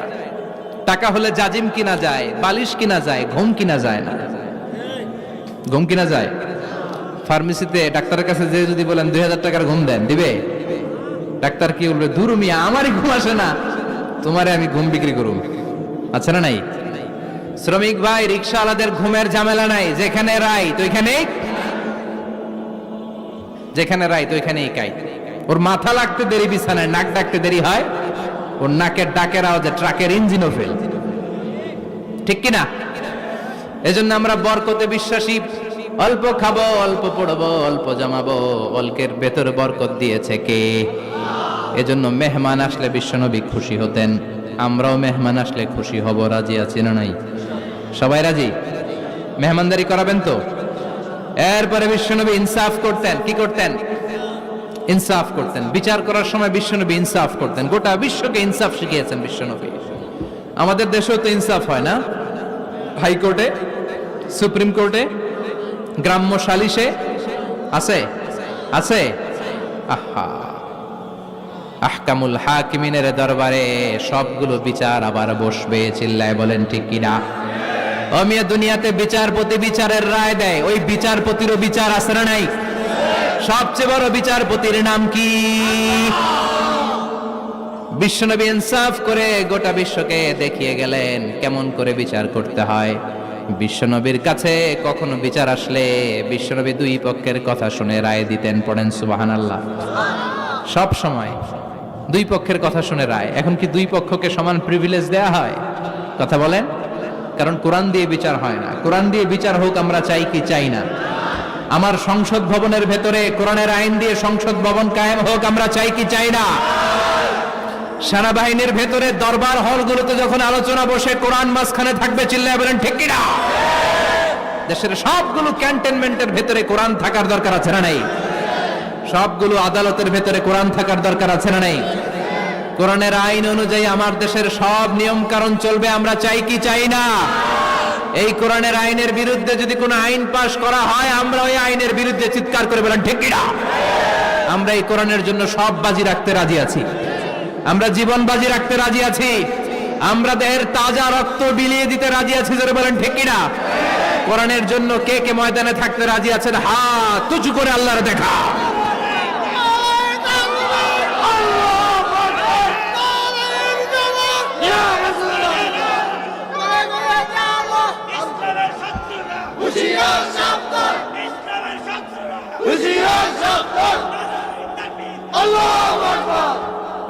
টাকা হলে জাজিম কিনা যায়, বালিশ কিনা যায়, ঘুম কিনা যায় না। ঘুম কিনা যায়? ফার্মেসিতে ডাক্তারের কাছে যে যদি বলেন 2000 টাকার ঘুম দেন, দিবে? ডাক্তার কি বলবে? দূর মিয়া, আমারই ঘুম আসে না, তোমারে আমি ঘুম বিক্রি করুম। আচ্ছা না নাই? শ্রমিক ভাই, রিক্সাওয়ালাদের ঘুমের ঝামেলা নাই। যেখানে রাই তো ওইখানেই, যেখানে রাই তো ওইখানেই কাই। ওর মাথা লাগতে দেরি বিছানায়, নাক ডাকতে দেরি হয়, ওর নাকের ডাকের আওয়াজে ট্রাকের ইঞ্জিনও ফেল। ঠিক কিনা? এজন্য আমরা বরকতে বিশ্বাসী। অল্প খাবো, অল্প পড়বো, অল্প জমাবো, অল্পের ভেতর বরকত দিয়েছে কে? এজন্য মেহমান আসলে বিশ্বনবী খুশি হতেন, আমরাও মেহমান আসলে খুশি হব। রাজি আছি না নাই? সবাই রাজি? মেহমানদারি করাবেন তো? এরপরে বিশ্বনবী ইনসাফ করতেন। কি করতেন? ইনসাফ করতেন। বিচার করার সময় বিশ্বনবী ইনসাফ করতেন। গোটা বিশ্বকে ইনসাফ শিখিয়েছেন বিশ্বনবী। আমাদের দেশেও তো ইনসাফ হয় না? হাইকোর্টে, সুপ্রিম কোর্টে, গ্রাম্য সালিশে আছে? আছে? আহা, আহকামুল হাকিমিনের দরবারে সবগুলো বিচার আবার বসবে। চিল্লায় বলেন ঠিক কিনা? ও মিয়া, দুনিয়াতে বিচারপতি বিচারের রায় দেয়, ওই বিচারপতিরও বিচার আছে না নাই? সবচেয়ে বড় বিচারপতির নাম কি? বিশ্বনবী ইনসাফ করে গোটা বিশ্বকে দেখিয়ে গেলেন কেমন করে বিচার করতে হয়। বিশ্বনবীর কাছে কখনো বিচার আসলে বিশ্বনবী দুই পক্ষের কথা শুনে রায় দিতেন। পড়েন সুবহানাল্লাহ। সব সময় দুই পক্ষের কথা শুনে রায়। এখন কি দুই পক্ষকে সমান প্রিভিলেজ দেয়া হয়? কথা বলেন। কারণ কোরআন দিয়ে বিচার হয় না। কোরআন দিয়ে বিচার হোক আমরা চাই কি চাই না? আমার সংসদ ভবনের ভেতরে কোরআনের আইন দিয়ে সংসদ ভবন কায়েম হোক আমরা চাই কি চাই না? সেনাবাহিনীর ভেতরে দরবার হলগুলোতে যখন আলোচনা বসে কোরআন মাঝখানে থাকবে, চিল্লায় বলেন ঠিক কিনা? দেশের সবগুলো ক্যান্টনমেন্টের ভেতরে কোরআন থাকার দরকার আছে না নাই? সবগুলো আদালতের ভেতরে কোরআন থাকার দরকার আছে না নাই? কোরআনের আইন অনুযায়ী আমার দেশের সব নিয়ম কারণ চলবে, আমরা চাই কি চাই না? এই কোরআনের আইনের বিরুদ্ধে যদি কোনো আইন পাশ করা হয়, আমরা ওই আইনের বিরুদ্ধে চিৎকার করে বলেন ঠিক কি না? আমরা এই কোরআনের জন্য সব বাজি রাখতে রাজি আছি, আমরা জীবন বাজি রাখতে রাজি আছি, আমরা দেহের তাজা রক্ত বিলিয়ে দিতে রাজি আছি, যারা বলেন ঠিক কি না? কোরআনের জন্য কে কে ময়দানে থাকতে রাজি আছেন হাত উঁচু করে আল্লাহর দেখা।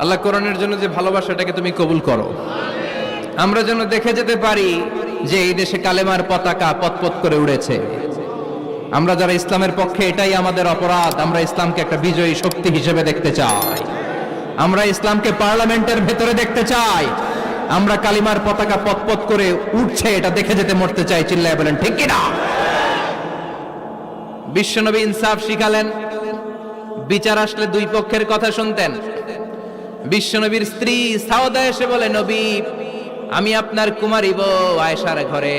আল্লাহ কোরআনের জন্য যে ভালোবাসাটাকে তুমি কবুল করো, আমরা যেন দেখে যেতে পারি যে এই দেশে কালেমার পতাকা পতপত করে উড়েছে। আমরা যারা ইসলামের পক্ষে, এটাই আমাদের অপরাধ। আমরা ইসলামকে একটা বিজয়ী শক্তি হিসেবে দেখতে চাই, আমরা ইসলামকে পার্লামেন্টের ভেতরে দেখতে চাই, আমরা কালিমার পতাকা পতপত করে উঠছে এটা দেখে যেতে মরতে চাই। চিল্লায় বলেন ঠিক কিনা? বিশ্বনবী ইনসাফ শিখালেন, বিচার আসলে দুই পক্ষের কথা শুনতেন। বিশ্বনবীর স্ত্রী সাউদা এসে বলে, নবী আমি আপনার কুমারী বউ আয়েশার ঘরে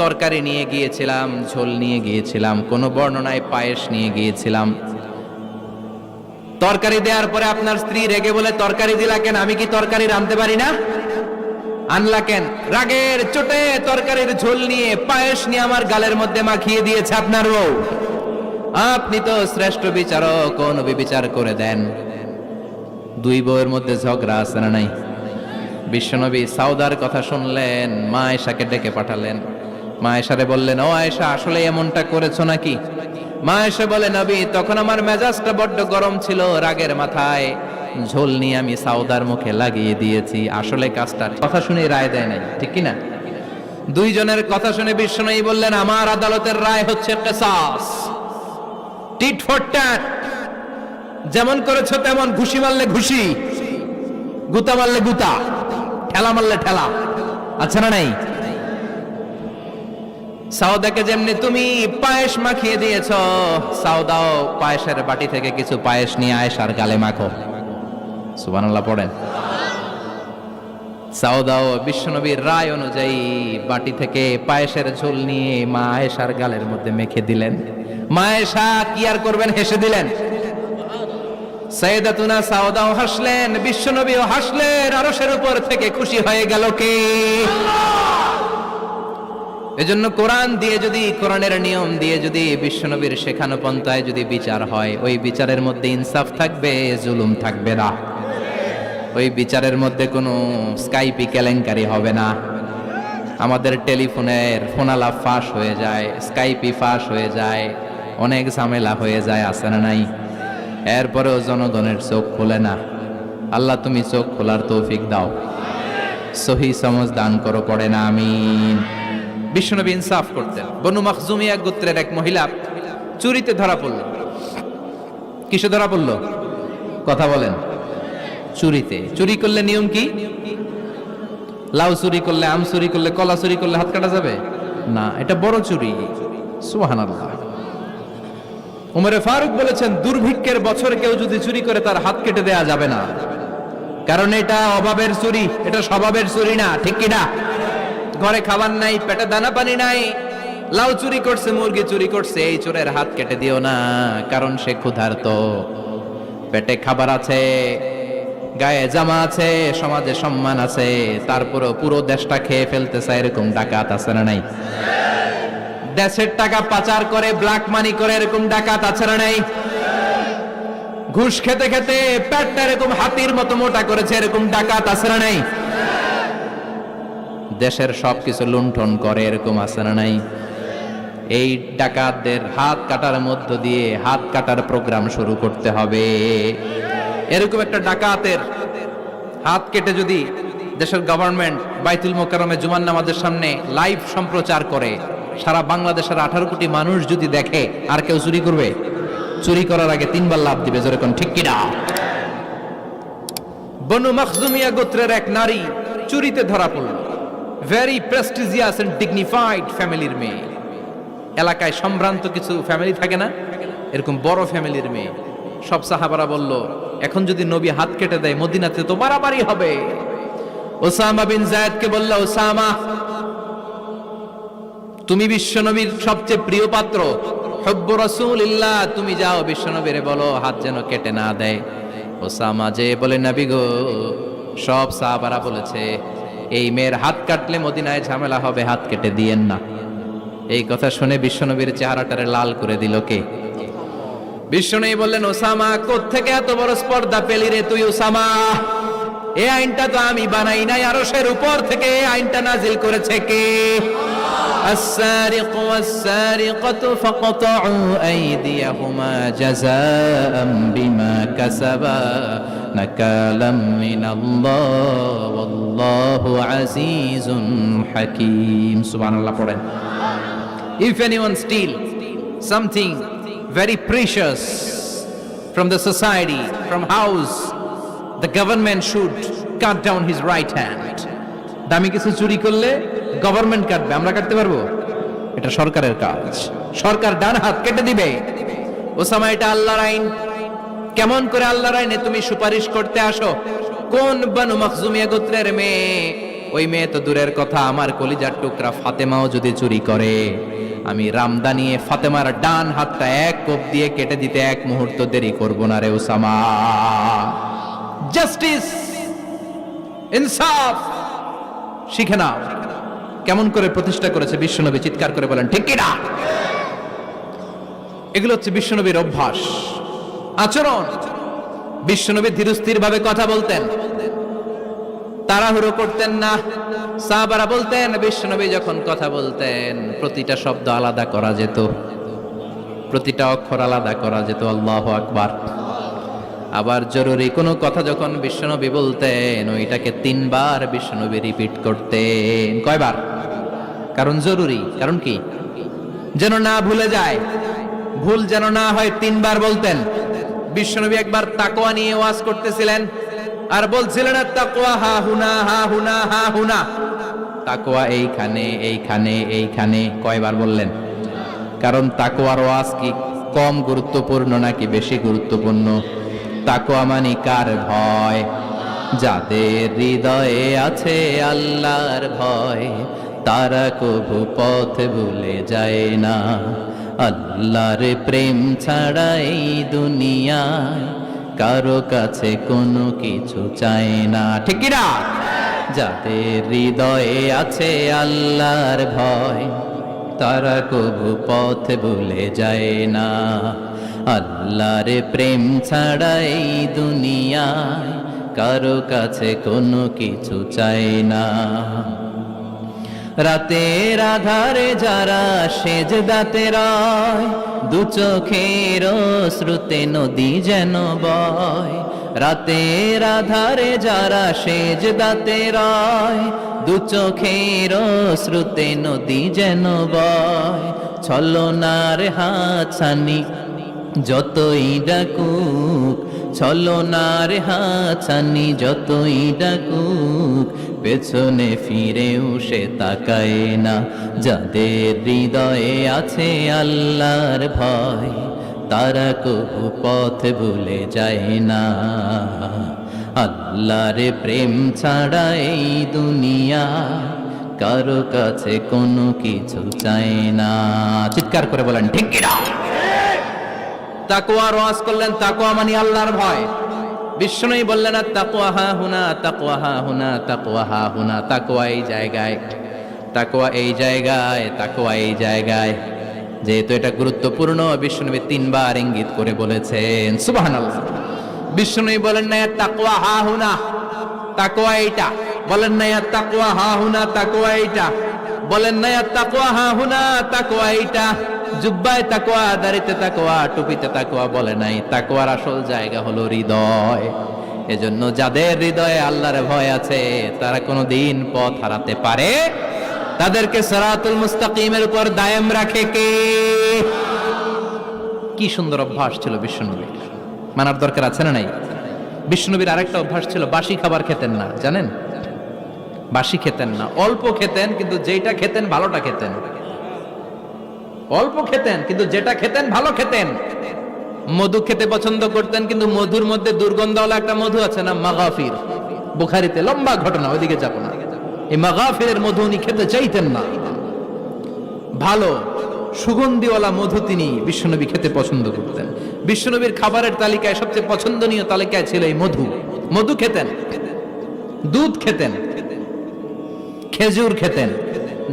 তরকারি নিয়ে গিয়েছিলাম, ঝোল নিয়ে গিয়েছিলাম, কোন বর্ণনায় পায়েস নিয়ে গিয়েছিলাম। তরকারি দেওয়ার পরে আপনার স্ত্রী রেগে বলে, তরকারি দিলা কেন? আমি কি তরকারি রাঁধতে পারি না? আনলা কেন? রাগের চোটে তরকারির ঝোল নিয়ে পায়েস নিয়ে আমার গালের মধ্যে মাখিয়ে দিয়েছে আপনার বউ। আপনি তো শ্রেষ্ঠ বিচারক, কোন বিচার করে দেন। দুই বউয়ের মধ্যে ঝগড়া আছে না নাই? বিশ্বনবী সাউদার কথা শুনলেন, মা আয়েশাকে ডেকে পাঠালেন। মা আয়েশারে বললেন, ও আয়েশা আসলে এমনটা করেছো নাকি? মা আয়েশা বলে, নবী তখন আমার মেজাজটা বড্ড গরম ছিল, রাগের মাথায় ঝোল নিয়ে আমি সাউদার মুখে লাগিয়ে দিয়েছি। আসলে কাজটা কথা শুনে রায় দেয় নাই, ঠিক কি না? দুইজনের কথা শুনে বিশ্বনবী বললেন, আমার আদালতের রায় হচ্ছে কিসাস, টিট ফর ট্যাট। যেমন করেছো তেমন, ঘুষি মারলে ঘুষি, গুতা মারলে গুতা, ঠেলা মারলে ঠেলা, আচ্ছা না নাই? সাউদাকে যেমনি তুমি পায়েস মাখিয়ে দিয়েছ, সাউদাও পায়েসের বাটি থেকে কিছু পায়েস নিয়ে আয়েশার গালে মাখো। সুবহানাল্লাহ পড়েন। সাউদাও বিশ্বনবীর রায় অনুযায়ী বাটি থেকে পায়েসের ঝোল নিয়ে মা আয়েশার গালের মধ্যে মেখে দিলেন। মা আয়েশা কি আর করবেন, হেসে দিলেন। সাইয়েদাতুনা সাউদাও হাসলেন, বিশ্বনবীও হাসলেন। আরশের উপর থেকে খুশি হয়ে গেল কে? এজন্য কোরআন দিয়ে যদি, কোরআনের নিয়ম দিয়ে যদি, বিশ্বনবীর শেখানো পন্থায় যদি বিচার হয়, ওই বিচারের মধ্যে ইনসাফ থাকবে, জুলুম থাকবে না। ওই বিচারের মধ্যে কোনো স্কাইপি কেলেঙ্কারি হবে না। আমাদের টেলিফোনের ফোনালাপ ফাঁস হয়ে যায়, স্কাইপি ফাঁস হয়ে যায়, অনেক ঝামেলা হয়ে যায়, আছে না নাই? এরপরেও জনগণের চোখ খোলে না। আল্লাহ তুমি চোখ খোলার তৌফিক দাও, সহি সমঝ দান করো, পড়ে না আমিন। বিশ্বনবী ইনসাফ করতেন। বনু মাখজুমিয়া গোত্রের এক মহিলা চুরিতে ধরা পড়ল। কিসে ধরা পড়ল? কথা বলেন। চুরিতে। চুরি করলে নিয়ম কি? লাউ চুরি করলে, আম চুরি করলে, কলা চুরি করলে হাত কাটা যাবে না, এটা বড় চুরি। সুবহানাল্লাহ। উমরে ফারুক বলেছেন, দুর্ভিক্ষের বছরে কেউ যদি চুরি করে তার হাত কেটে দেয়া যাবে না, কারণ এটা অভাবের চুরি, এটা স্বভাবের চুরি না, ঠিক কিনা? ঘরে খাবার নাই, পেটে দানা পানি নাই, লাউ চুরি করছে, মুরগি চুরি করছে, এই চোরের হাত কেটে দিও না, কারণ সে ক্ষুধার্ত। পেটে খাবার আছে, গায়ে জামা আছে, সমাজে সম্মান আছে, তারপরে পুরো দেশটা খেয়ে ফেলতে চায়, এরকম ডাকাত আছে না নাই? দেশের টাকা পাচার করে, ব্ল্যাক মানি করে, এরকম ডাকাত আছে না নাই? ঘুষ খেতে খেতে পেটটা এরকম হাতির মতো মোটা করেছে, এরকম ডাকাত আছে না নাই? দেশের সবকিছু লুণ্ঠন করে, এরকম আছে না নাই? এই ডাকাতদের হাত কাটার মধ্য দিয়ে হাত কাটার প্রোগ্রাম শুরু করতে হবে। এরকম একটা ডাকাতের হাত কেটে যদি দেশের গভর্নমেন্ট বাইতুল মোকাররমে জুমার নামাজের সামনে লাইভ সম্প্রচার করে, সারা বাংলাদেশের 18 কোটি মানুষ যদি দেখে, আর কেউ চুরি করবে? চুরি করার আগে 3 বার লাভ দিবে, যেরকম ঠিক কিনা? বনু মাখজুমিয়া গোত্রের এক নারী চুরিতে ধরা পড়ল। ভেরি প্রেস্টিজিয়াস এন্ড ডিগনিফাইড ফ্যামিলির মেয়ে। এলাকায় সম্ভ্রান্ত কিছু ফ্যামিলি থাকে না, এরকম বড় ফ্যামিলির মেয়ে, সব সাহাবারা বলল, এখন যদি নবী হাত কেটে দেয় মদিনাতে তো মারামারি হবে। ওসামা বিন যায়েদকে বলল, ওসামা তুমি বিশ্বনবীর সবচেয়ে প্রিয় পাত্র, হুব্বু রাসূলিল্লাহ, তুমি যাও বিশ্বনবীরে বলো হাত যেন কেটে না দেয়। ওসামা যে বলে, নবী গো, সব সাহাবারা বলেছে এই মেয়ের হাত কাটলে মদিনায় ঝামেলা হবে, হাত কেটে দিয়েন না। এই কথা শুনে বিশ্বনবীর চেহারাটারে লাল করে দিল কে? বিশ্বনবী বললেন, ওসামা কোত্থেকে এত বড় স্পর্ধা পেলি রে তুই ওসামা? এই আইনটা তো আমি বানাই নাই, আরশের উপর থেকে এই আইনটা নাজিল করেছে কে? السارق والسارقة فقطعوا أيديهما جزاء بما كسبا نكالا من الله والله عزيز حكيم. سبحان الله. পড়েন, if anyone steal something very precious from the society, from house, the government should cut down his right hand. দামি কিছু চুরি করলে গভর্নমেন্ট কাটবে, আমরা কাটতে পারবো? এটা সরকারের কাজ, সরকার ডান হাত কেটে দিবে। ওসামা, এটা আল্লাহর আইন। কেমন করে আল্লাহর আইনে তুমি সুপারিশ করতে আসো? কোন বানু মাখজুমিয়া গোত্রের মেয়ে? ওই মেয়ে তো দূরের কথা, আমার কলিজার টুকরা ফাতেমাও যদি চুরি করে, আমি রামদা নিয়ে ফাতেমার ডান হাতটা এক কোপ দিয়ে কেটে দিতে এক মুহূর্ত দেরি করব না রে ওসামা। জাস্টিস, ইনসাফ শিখে নাও। কেমন করে প্রতিষ্ঠা করেছে বিশ্বনবী, চিৎকার করে বলেন ঠিক কি না? এগুলো হচ্ছে বিশ্বনবীর অভ্যাস, আচরণ। বিশ্বনবী ধীরস্থির ভাবে কথা বলতেন, তাড়াহুড়ো করতেন না। সাহাবারা বলতেন বিশ্বনবী যখন কথা বলতেন প্রতিটা শব্দ আলাদা করা যেত, প্রতিটা অক্ষর আলাদা করা যেত। আল্লাহু আকবার। আবার জরুরি কোনো কথা যখন বিশ্বনবী বলতেন ওইটাকে 3 বার বিশ্বনবী রিপিট করতেন। কয়বার? কারণ জরুরি। কারণ কি? যেন না ভুলে যায়, ভুল যেন না হয়, 3 বার বলতেন। বিশ্বনবী একবার তাকওয়া নিয়ে ওয়াজ করতেছিলেন আর বলছিলেন তাকওয়া হা হুনা হা হুনা হা হুনা, তাকওয়া এইখানে এইখানে এইখানে। কয়বার বললেন? কারণ তাকওয়ার ওয়াজ কি কম গুরুত্বপূর্ণ নাকি বেশি গুরুত্বপূর্ণ? তাকওয়া মানে কার ভয়? যাদের হৃদয়ে আছে আল্লাহর ভয়, তারা কবু পথ ভুলে যায় না। আল্লাহর প্রেম ছাড়া এই দুনিয়ায় কারো কাছে কোনো কিছু চায় না, ঠিক কি না? যাদের হৃদয়ে আছে আল্লাহর ভয়, তারা কবু পথ ভুলে যায় না। আল্লাহর প্রেম ছাড়া এই দুনিয়ায় কারো কাছে কোনো কিছু চায় না। রাতের আধারে যারা সেজদাতে রয়, দু চোখের শ্রুতে নদী যেন বয়। রাতের আধারে যারা সেজদাতে রয়, দু চোখের শ্রুতে নদী যেন বয়। ছলনার হাতছানি যতই ডাকুক, ছলনার হাতছানি যতই ডাকুক, পেছনে ফিরেও সে তাকায় না। যাদের হৃদয়ে আছে আল্লাহর ভয়, তারা কবু পথ ভুলে যায় না। আল্লাহর প্রেম ছাড়া এই দুনিয়া কারো কাছে কোনো কিছু চায় না। চিৎকার করে বলেন ঠিক কি না? তাকওয়ার ওয়াজ করলেন, তাকওয়া মানে আল্লাহর ভয়। বিষ্ণুই বললেন তাকওয়া হা হুনা, তাকওয়া হা হুনা, তাকওয়া হা হুনা। তাকওয়া এই জায়গায়, তাকওয়া এই জায়গায়, তাকওয়া এই জায়গায়। যেহেতু এটা গুরুত্বপূর্ণ, বিষ্ণুনবী 3 বার ইঙ্গিত করে বলেছেন। সুবহানাল্লাহ। বিষ্ণুই বলেন না তাকওয়া হা হুনা, তাকওয়া এইটা। বলেন না তাকওয়া হা হুনা, তাকওয়া এইটা। বলেন না তাকওয়া হা হুনা, তাকওয়া এইটা। জুব্বায় তাকওয়া, দাড়িতে তাকওয়া, টুপিতে তাকওয়া বলে নাই। তাকওয়ার আসল জায়গা হলো হৃদয়। এজন্য যাদের হৃদয়ে আল্লাহর ভয় আছে তারা কোনোদিন পথ হারাতে পারে, তাদেরকে সিরাতুল মুস্তাকিমের উপর দায়েম রাখে কে? কি সুন্দর অভ্যাস ছিল বিশ্বনবীর, মানার দরকার আছে না নাই? বিশ্বনবীর আরেকটা অভ্যাস ছিল, বাসি খাবার খেতেন না। জানেন? বাসি খেতেন না, অল্প খেতেন, কিন্তু যেটা খেতেন ভালোটা খেতেন। অল্প খেতেন কিন্তু যেটা খেতেন ভালো খেতেন। মধু খেতে পছন্দ করতেন, কিন্তু মধুর মধ্যে দুর্গন্ধওয়ালা একটা মধু আছে না, মাগাফির, বুখারীতে লম্বা ঘটনা, ওইদিকে যাব না। এই মাগাফিরের মধু উনি খেতে চাইতেন না। ভালো সুগন্ধিওয়ালা মধু তিনি বিশ্বনবী খেতে পছন্দ করতেন। বিশ্বনবীর খাবারের তালিকায় সবচেয়ে পছন্দনীয় তালিকায় ছিল এই মধু। মধু খেতেন, দুধ খেতেন, খেজুর খেতেন,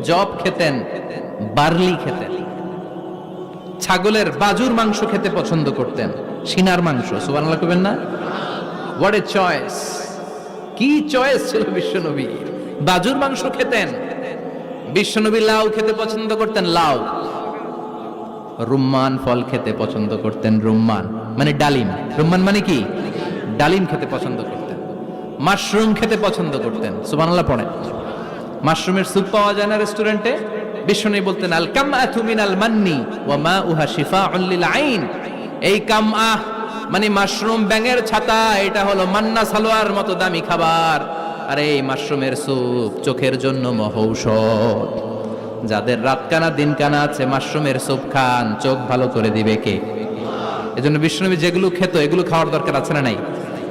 জব খেতেন, বার্লি খেতেন, ছাগলের বাজুর মাংস খেতে পছন্দ করতেন, সিনার মাংস। সুবহানাল্লাহ কইবেন না? What a choice! কি চয়েস ছিল বিশ্বনবীর! বাজুর মাংস খেতেন। বিশ্বনবী লাউ খেতে পছন্দ করতেন, লাউ। রুম্মান ফল খেতে পছন্দ করতেন, রুম্মান মানে ডালিম। রুম্মান মানে কি? ডালিম খেতে পছন্দ করতেন। মাশরুম খেতে পছন্দ করতেন। সুবহানাল্লাহ পড়েন। মাশরুমের স্যুপ পাওয়া যায় না রেস্টুরেন্টে? বিশ্বনবী বলতেন, আল কামআতু মিনাল মান্নি ওয়া মাউহা শিফাউন লিল আইন। এই কামআহ মানে মাশরুম, ব্যাঙের ছাতা, এটা হলো মান্না সালোয়ার মতো দামি খাবার। আর এই মাশরুমের স্যুপ চোখের জন্য মহৌষধ। যাদের রাত কানা দিন কানা আছে, মাশরুমের স্যুপ খান, চোখ ভালো করে দিবে কে? এজন্য বিশ্বনবী যেগুলো খেত এগুলো খাওয়ার দরকার আছে না নাই?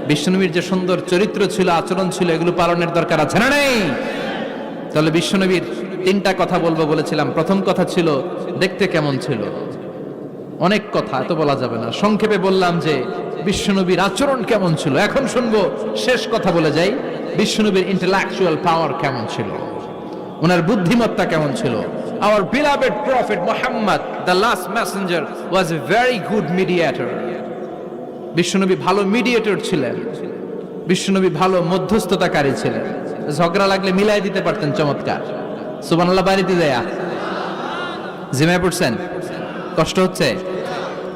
বিশ্বনবীর যে সুন্দর চরিত্র ছিল, আচরণ ছিল, এগুলো পালনের দরকার আছে না নাই? তাহলে বিশ্বনবীর তিনটা কথা বলবো বলেছিলাম। প্রথম কথা ছিল দেখতে কেমন ছিল। অনেক কথা এত বলা যাবে না, সংক্ষেপে বললাম যে বিশ্বনবীর আচরণ কেমন ছিল। এখন শুনবো, শেষ কথা বলে যাই, বিশ্বনবীর ইন্টেলেকচুয়াল পাওয়ার কেমন ছিল, ওনার বুদ্ধিমত্তা কেমন ছিল। Our beloved prophet Muhammad, the last messenger, was a very good mediator. বিশ্বনবী ভালো মিডিয়েটর ছিলেন। বিশ্বনবী ভালো মধ্যস্থতাকারী ছিলেন। ঝগড়া লাগলে মিলাই দিতে পারতেন চমৎকার। সুবহানাল্লাহ বাড়িতে যায়া জিমায় পড়ছেন? কষ্ট হচ্ছে?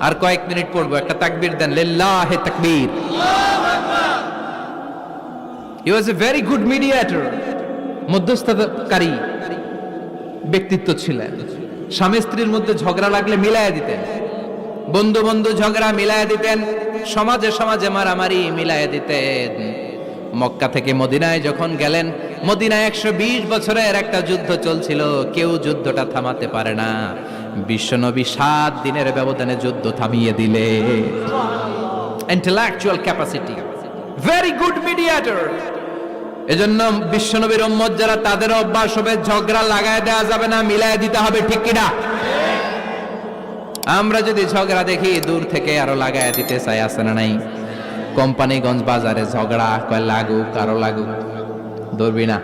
আর কয়েক মিনিট পড়বো, একটা তাকবীর দেন, লিল্লাহি তাকবীর। He was a very good mediator. মধ্যস্থতাকারী ব্যক্তিত্ব ছিলেন। স্বামী স্ত্রীর মধ্যে ঝগড়া লাগলে মিলায়া দিতেন, বন্ধু বন্ধু ঝগড়া মিলায়া দিতেন, সমাজে সমাজে মারামারি মিলায়া দিতেন। মক্কা থেকে মদিনায় যখন গেলেন, মদিনায় 120 বছরের একটা যুদ্ধ চলছিল, কেউ যুদ্ধটা থামাতে পারে না। বিশ্বনবী 7 দিনের ব্যবধানে যুদ্ধ থামিয়ে দিলে। Intellectual capacity, very good mediator. এজন্য বিশ্বনবীর উম্মত যারা, তাদের অভ্যাস হবে ঝগড়া লাগায় দেওয়া যাবে না, মিলায় দিতে হবে, ঠিক কিনা? আমরা যদি ঝগড়া দেখি দূর থেকে আরো লাগায় দিতে চাই, আছে না নাই? কোম্পানিগঞ্জ বাজারে ঝগড়া, কয় লাগুক, আরো লাগুক, ধরবি না,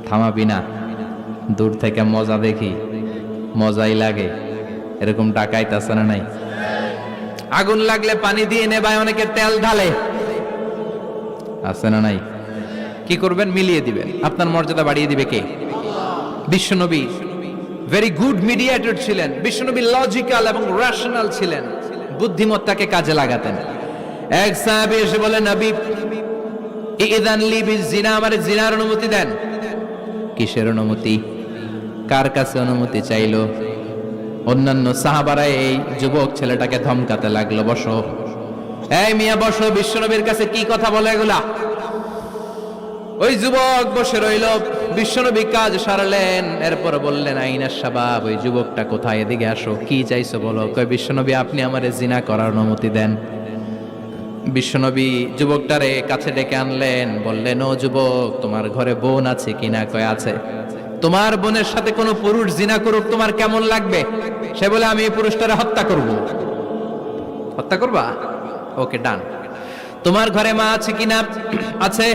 থামাবি না, দূর থেকে মজা দেখি, মজাই লাগে, এরকম ডাকাইত আছে না নাই? আগুন লাগলে পানি দিয়ে নেবায়, অনেকে তেল ঢালে, আছে না নাই? কি করবেন? মিলিয়ে দিবেন। আপনার মর্যাদা বাড়িয়ে দিবে কে? বিশ্বনবী ভেরি গুড মিডিয়েটর ছিলেন। বিশ্বনবী লজিক্যাল এবং রেশনাল ছিলেন, বুদ্ধিমত্তাকে কাজে লাগাতেন। এক সাহাবী এসে বলে, নবী ইযান লি বিজিনা, আমারে জিনার অনুমতি দেন। কিসের অনুমতি? কার কাছে অনুমতি চাইলো? অন্যান্য সাহাবারা এই যুবক ছেলেটাকে ধমকাতে লাগলো, বসো, এই মিয়া বসো, বিশ্বনবীর কাছে কি কথা বলে এগুলা? ওই যুবক বসে রইল। বিশ্বনবী কাজ সারলেন, এরপর বললেন, আইনা শাবাব, ওই যুবকটা কোথায়, এদিকে আসো, কি চাইছো বলো। কয়, বিশ্বনবী আপনি আমারে জিনা করার অনুমতি দেন। বিশ্বনবী যুবকটারে কাছে ডেকে আনলেন, বললেন, ও যুবক, তোমার ঘরে বোন আছে কিনা? কয়, আছে। তোমার বোনের সাথে কোনো পুরুষ জিনা করুক, তোমার কেমন লাগবে? সে বলে, আমি এই পুরুষটারে হত্যা করব। হত্যা করবা? ওকে, ডান। তোমার ঘরে মা আছে কিনা? আছে।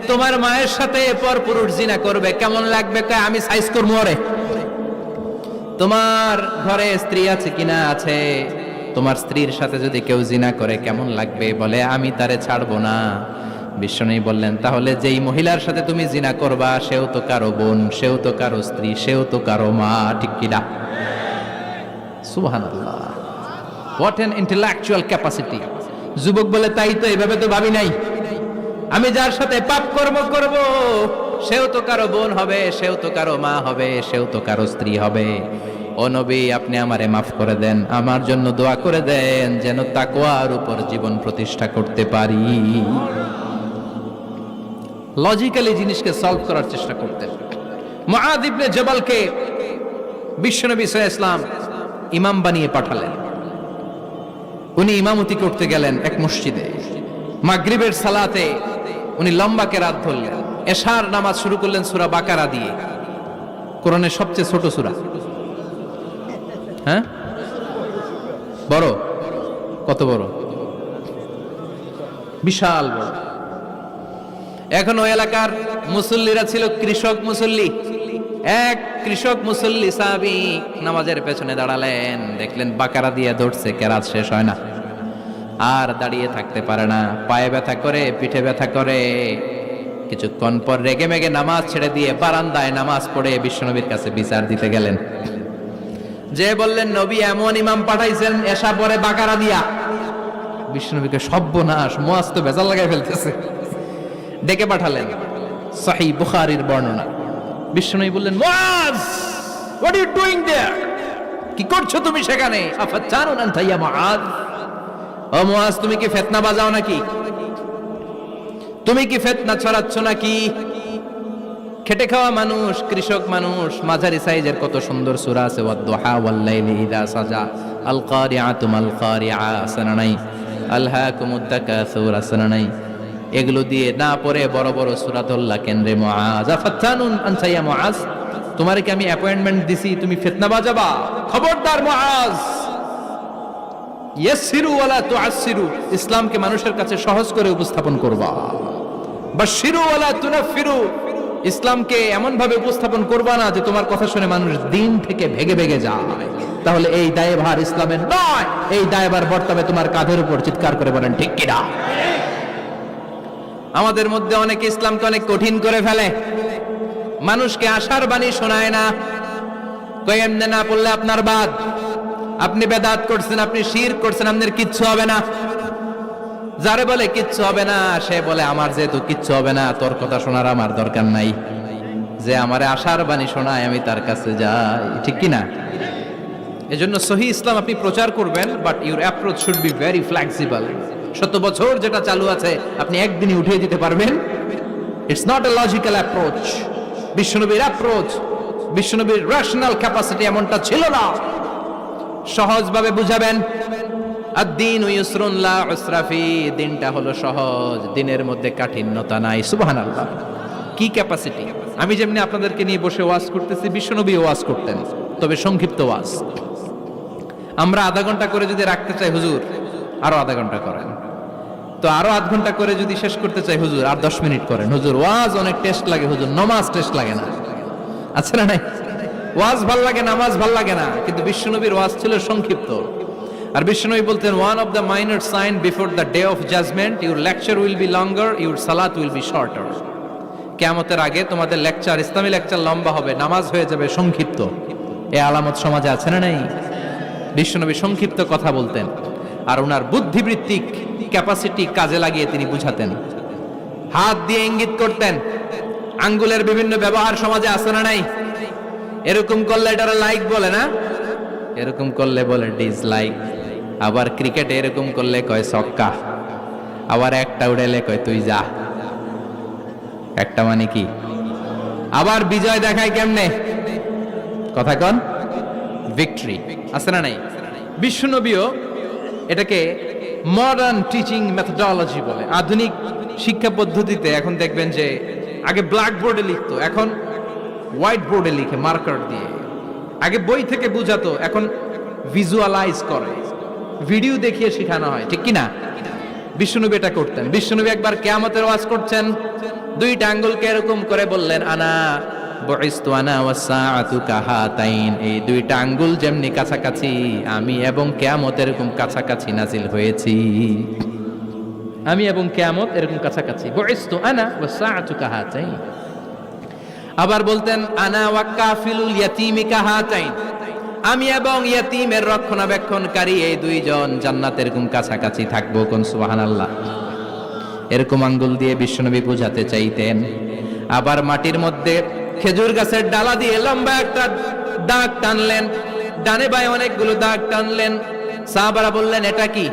তোমার মায়ের সাথে পর পুরুষ জিনা করবে, কেমন লাগবে? কয়, আমি সাইজ করবো ওরে। তোমার ঘরে স্ত্রী আছে কিনা? আছে। তোমার স্ত্রীর সাথে যদি কেউ জিনা করে কেমন লাগবে? বলে, আমি তারে ছাড়বো না। বিশ্বনবী বললেন, তাহলে যেই মহিলার সাথে তুমি জিনা করবা, সেও তো কারো বোন, সেও তো কারো স্ত্রী, সেও তো কারো মা, ঠিক কিনা? সুবহানাল্লাহ, হোয়াট অ্যান ইন্টেলেকচুয়াল ক্যাপাসিটি। যুবক বলে, তাই তো, এভাবে তো ভাবি নাই। আমি যার সাথে পাপ কর্ম করব, সেও তো কারো বোন হবে, সেও তো কারো মা হবে, সেও তো কারো স্ত্রী হবে। ও নবী, আপনি আমারে মাফ করে দেন, আমার জন্য দোয়া করে দেন, যেন তাকওয়ার উপর জীবন প্রতিষ্ঠা করতে পারি। লজিক্যালি জিনিসকে সলভ করার চেষ্টা করতেন। মুআয ইবনে জবালকে বিশ্বনবী সাল্লাল্লাহু আলাইহি ওয়াসাল্লাম ইমাম বানিয়ে পাঠালেন। উনি ইমামতি করতে গেলেন এক মসজিদে। মাগরিবের সালাতে উনি লম্বা কেরাত ধরলেন। এশার নামাজ শুরু করলেন সূরা বাকারা দিয়ে, কোরআনের সবচেয়ে ছোট সূরা। হ্যাঁ, বড়? কত বড়? বিশাল বড়। এখন ওই এলাকার মুসল্লিরা ছিল কৃষক মুসল্লি। এক কৃষক মুসল্লি সাহাবী নামাজের পেছনে দাঁড়ালেন, দেখলেন বাকারা দিয়ে ধরছে, কেরাত শেষ হয় না, আর দাঁড়িয়ে থাকতে পারে না, পায়ে ব্যথা করে, পিঠে ব্যথা করে। কিছুক্ষণ পর রেগে মেগে নামাজ ছেড়ে দিয়ে বারান্দায় নামাজ পড়ে বিশ্বনবীর কাছে বিচার দিতে গেলেন। যে বললেন, নবী এমন ইমাম পাঠাইছেন এশা পরে বাকারা দিয়া। বিশ্বনবীকে সর্বনাশ, মুয়াজ তো ভেজাল লাগাই ফেলতেছে। ডেকে পাঠালেন, সহিহ বুখারীর বর্ণনা। বিশ্বনবী বললেন, Muaz, what are you doing there? কি করছো তুমি সেখানে? আফাতানুন আনতা ইয়া মুআজ? ও মুয়াজ, তুমি কি ফিতনা বাজাও নাকি? তুমি কি ফিতনা ছড়াচ্ছ নাকি? খেটে খাওয়া মানুষ, কৃষক মানুষ, মাঝারি সাইজের কত সুন্দর সূরা আছে, ওয়াদ-দুহা ওয়াল-লাইলি ইযা সাজা, আল কারিআতু মাল কারিআ, সানানাই, আলহাকুমুত তাকাসুর, সানানাই। এগুলো দিয়ে না পড়ে বড় বড় সূরা ধরলা কেন্দ্রে মুআজ। আফাতানুন আনতা ইয়া মুআজ? তোমারে কি আমি অ্যাপয়েন্টমেন্ট দিছি তুমি ফিতনা বাজাবা? খবরদার মুআজ, ইয়াসসিরু ওয়ালা তুআসসিরু, ইসলামকে মানুষের কাছে সহজ করে উপস্থাপন করবা। বাশশিরু ওয়ালা তুনাফিরু, ইসলামকে এমন ভাবে উপস্থাপন করবা না যে তোমার কথা শুনে মানুষ দিন থেকে ভেগে ভেগে যায়। তাহলে এই দায়ভার ইসলামের নয়, এই দায়ভার বর্তাবে তোমার কাঁধের উপর। চিৎকার করে বলেন ঠিক কিনা? আমাদের মধ্যে অনেকে ইসলামকে অনেক কঠিন করে ফেলে, মানুষকে আশার বাণী শোনায় না। কই এমনে না পড়লে আপনার বাদ, আপনি বেদাত করছেন, আপনি শিরক করছেন, আপনার কিচ্ছু হবে না। যারে বলে কিচ্ছু হবে না, সে বলে আমার যেহেতু কিচ্ছু হবে না, তোর কথা শোনার আমার দরকার নাই। যে আমারে আশার বাণী শোনায় আমি তার কাছে যাই, ঠিক কি না? এজন্য সহিহ ইসলাম আপনি প্রচার করবেন, but your approach should be very flexible. 100 বছর যেটা চালু আছে আপনি একদিনই উঠিয়ে দিতে পারবেন? It's not a logical approach. বিশ্বনবীর অ্যাপ্রোচ, বিশ্বনবীর রেশনাল ক্যাপাসিটি এমনটা ছিল না। সহজভাবে বুঝাবেন। আদ-দীন ইউসরুন লা উসরা ফি, দিনটা হলো সহজ, দিনের মধ্যে কাঠিন্যতা নাই। সুবহানাল্লাহ, কি ক্যাপাসিটি! আমি যেমনি আপনাদেরকে নিয়ে বসে ওয়াজ করতেছি, বিশ্বনবী ওয়াজ করতেন, তবে সংক্ষিপ্ত ওয়াজ। আমরা আধা ঘন্টা করে যদি রাখতে চাই, হুজুর আরো আধা ঘন্টা করেন। তো আরো আধ ঘন্টা করে যদি শেষ করতে চাই, হুজুর আর 10 মিনিট করেন। হুজুর ওয়াজ অনেক টেস্ট লাগে, হুজুর নামাজ টেস্ট লাগে না। আছে না নাই? ওয়াজ ভাল লাগে, নামাজ ভাল লাগে না। কিন্তু বিশ্বনবীর ওয়াজ ছিল সংক্ষিপ্ত। আর বিশ্বনবী বলতেন, one of the minor sign before the day of judgement, your lecture will be longer, your সালাত উইল বি শর্টার। কিয়ামতের আগে তোমাদের লেকচার, ইসলামী লেকচার লম্বা হবে, নামাজ হয়ে যাবে সংক্ষিপ্ত। এই আলামত সমাজে আছে না নাই? বিশ্বনবী সংক্ষিপ্ত কথা বলতেন, আর ওনার বুদ্ধিবৃত্তিক ক্যাপাসিটি কাজে লাগিয়ে তিনি বুঝাতেন। হাত দিয়ে ইঙ্গিত করতেন, আঙ্গুলের বিভিন্ন ব্যবহার সমাজে আছে না নাই? এরকম করলে এটারা লাইক বলে না, এরকম করলে বলে ডিসলাইক। আবার ক্রিকেটে এরকম করলে কয় ছক্কা, আবার একটা উড়াইলে কয় তুই যা। একটা মানে কি? আবার বিজয় দেখায় কেমনে? কথা কন, ভিক্টরি। আছে না নাই? বিশ্বনবীও এটাকে মডার্ন টিচিং মেথোডোলজি বলে। আধুনিক শিক্ষা পদ্ধতিতে এখন দেখবেন যে আগে ব্ল্যাক বোর্ডে লিখতো, এখন হোয়াইট বোর্ডে লিখে মার্কার দিয়ে। আগে বই থেকে বুঝাতো, এখন ভিজুয়ালাইজ করে, ভিডিও দেখিয়ে শেখানো হয়, ঠিক কি না? বিশ্বনবী এটা করতেন। বিশ্বনবী একবার কিয়ামতের ওয়াজ করছেন, দুইটা আঙ্গুলকে এরকম করে বললেন, আনা বুইসতু আনা ওয়াস সাআতু কাহাতাইন, এই দুইটা আঙ্গুল যেমনি কাছাকাছি, আমি এবং কিয়ামত এরকম কাছাকাছি নাজিল হয়েছি। আমি এবং কিয়ামত এরকম কাছাকাছি। বুইসতু আনা ওয়াস সাআতু কাহাতাইন। আবার বলতেন, আনা ওয়া কাফিলুল ইয়াতীমি কাহাতাইন, আমি এবং ইয়াতীমের রক্ষণাবেক্ষণকারী এই দুইজন জান্নাতে এরকম কাছাকাছি থাকবো। কোন সুবহানাল্লাহ। এরকম আঙ্গুল দিয়ে বিশ্বনবী বুঝাতে চাইতেন। আবার মাটির মধ্যে খেজুর গাছের ডালা দিয়ে লম্বা একটা দাগ টানলেন, ডানে বায়ে অনেকগুলো দাগ টানলেন। সাহাবারা বললেন, এটা কি?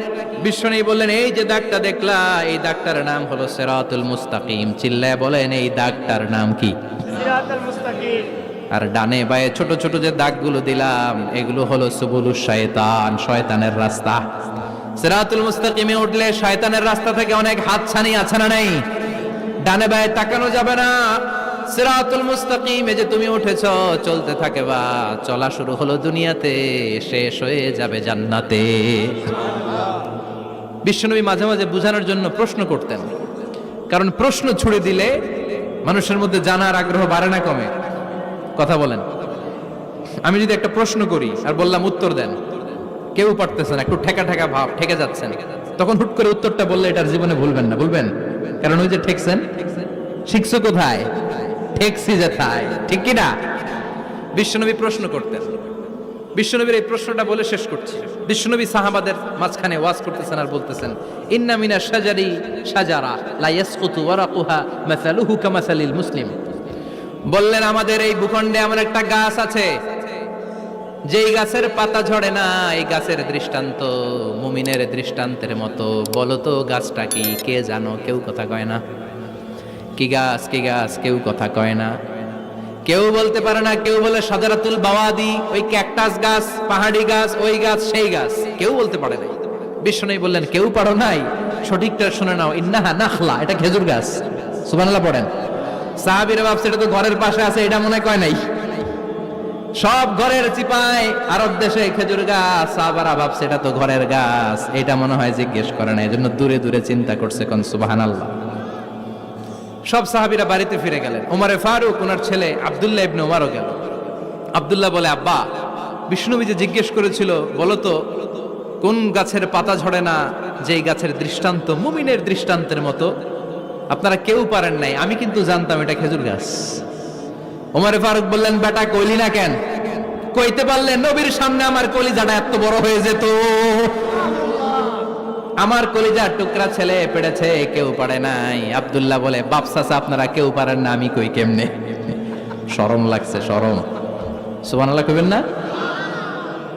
বিশ্বনবী বললেন, এই যে দাগটা দেখলা, এই দাগটার নাম হলো সিরাতুল মুস্তাকিম। চিল্লায় বলেন, এই দাগটার নাম কি? সিরাতুল মুস্তাকিম। আর ডানে বায়ে ছোট ছোট যে দাগগুলো দিলাম, এগুলো হলো সুবুলুশ শায়তান, শয়তানের রাস্তা। সিরাতুল মুস্তাকিমে উঠলে শয়তানের রাস্তা থেকে অনেক হাতছানি আছে না নাই? ডানে বায়ে তাকানো যাবে না। সিরাতুল মুস্তাকিমে যে তুমি উঠেছ, চলতে থাকে বা চলা শুরু হলো দুনিয়াতে, শেষ হয়ে যাবে জান্নাতে। বিশ্বনবী মাঝে মাঝে বুঝানোর জন্য প্রশ্ন করতেন, কারণ প্রশ্ন ছুড়ে দিলে মানুষের মধ্যে জানার আগ্রহ বাড়ে না কমে? কথা বলেন। আমি যদি একটা প্রশ্ন করি আর বললাম উত্তর দেন, কেউ পারতেছেন, একটু ঠেকা ঠেকা ভাব, ঠেকে যাচ্ছেন, তখন হুট করে উত্তরটা বললে এটার জীবনে ভুলবেন না, বলবেন? কারণ ওই যে ঠেকছেন, শিখছো কোথায়? ঠেকছি যেথায়, ঠিক কিনা? বিশ্বনবী প্রশ্ন করতেন। বিশ্বনবীর এই প্রশ্নটা বলে শেষ করছি। বিশ্বনবী সাহাবাদের মাঝখানে ওয়াজ করতেছেন আর বলতেছেন, ইন্না মিনা শাজারি শাজারা লা ইয়াসকুতু ওয়ারাকুহা মাসালুহু কামাসালিল মুসলিম। বললেন, আমাদের এই ভূখণ্ডে এমন একটা গাছ আছে, যেই গাছের পাতা ঝরে না, এই গাছের দৃষ্টান্ত মুমিনের দৃষ্টান্তের মতো। বলো তো গাছটা কি? কে জানো? কেউ কথা কয় না। কি গাছ? কি গাছ? কেউ কথা কয় না, কেউ বলতে পারে না। কেউ বলে শাজারাতুল বাওয়াদি, ওই ক্যাকটাস গাছ, পাহাড়ি গাছ, ওই গাছ, সেই গাছ, কেউ বলতে পারে নাই। বিশ্বনবী বললেন, কেউ পারো নাই? সঠিকটা শুনে নাও, ইন্নাহা নাখলা, এটা খেজুর গাছ। সুবহানাল্লাহ পড়েন। সাহাবীরা ভাবছে এটা তো ঘরের পাশে আছে, এটা মনে কয় নাই। সব ঘরের চিপায় আরব দেশে খেজুর গাছ, সাহাবারা ভাবছে এটা তো ঘরের গাছ, এটা মনে হয় জিজ্ঞেস করে না, এজন্য দূরে দূরে চিন্তা করছে। কোন সুবহানাল্লাহ। সব সাহাবীরা বাড়িতে ফিরে গেলেন। ওমরে ফারুক, ওনার ছেলে আব্দুল্লাহ ইবনে ওমরও গেল। আব্দুল্লাহ বলে, আব্বা, বিষ্ণুবী যে জিজ্ঞেস করেছিল, বলো তো কোন গাছের পাতা ঝরে না, যেই গাছের দৃষ্টান্ত মুমিনের দৃষ্টান্তের মতো? আপনারা কেউ পারেন নাই, আমি কিন্তু জানতাম এটা খেজুর গাছ। ওমরে ফারুক বললেন, বেটা কইলি না কেন? কইতে পারলে নবীর সামনে আমার কলিজাটা এত বড় হয়ে যেত। আমার কলিজার টুকরা ছেলে পেড়েছে, কেউ পারে নাই। আব্দুল্লাহ বলে, বাপ চাচা আপনারা কেউ পারেন না, আমি কই কেমনে? শরম লাগছে, শরম। সুবহানাল্লাহ কইবেন না?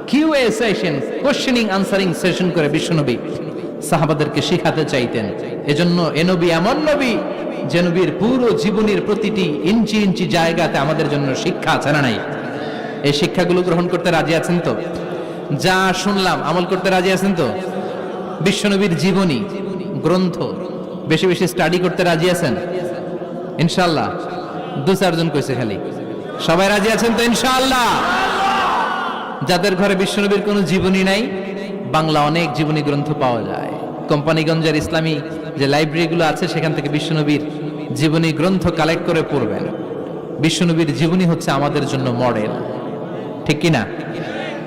QA session, questioning answering session করে বিশ্বনবী সাহাবাদেরকে শিখাতে চাইতেন। এজন্য এ নবী এমন নবী যে নবীর পুরো জীবনের প্রতিটি ইঞ্চি ইঞ্চি জায়গাতে আমাদের জন্য শিক্ষা আছে না নাই? এই শিক্ষাগুলো গ্রহণ করতে রাজি আছেন তো? যা শুনলাম আমল করতে রাজি আছেন তো? বিশ্বনবীর জীবনী গ্রন্থ বেশি বেশি স্টাডি করতে রাজি আছেন ইনশাআল্লাহ? 2-4 জন কইছে খালি। সবাই রাজি আছেন তো ইনশাআল্লাহ? যাদের ঘরে বিশ্বনবীর কোনো জীবনী নাই, বাংলা অনেক জীবনী গ্রন্থ পাওয়া যায়। কোম্পানিগঞ্জের ইসলামী যে লাইব্রেরিগুলো আছে, সেখান থেকে বিশ্বনবীর জীবনী গ্রন্থ কালেক্ট করে পড়বেন। বিশ্বনবীর জীবনী হচ্ছে আমাদের জন্য মডেল, ঠিক কিনা?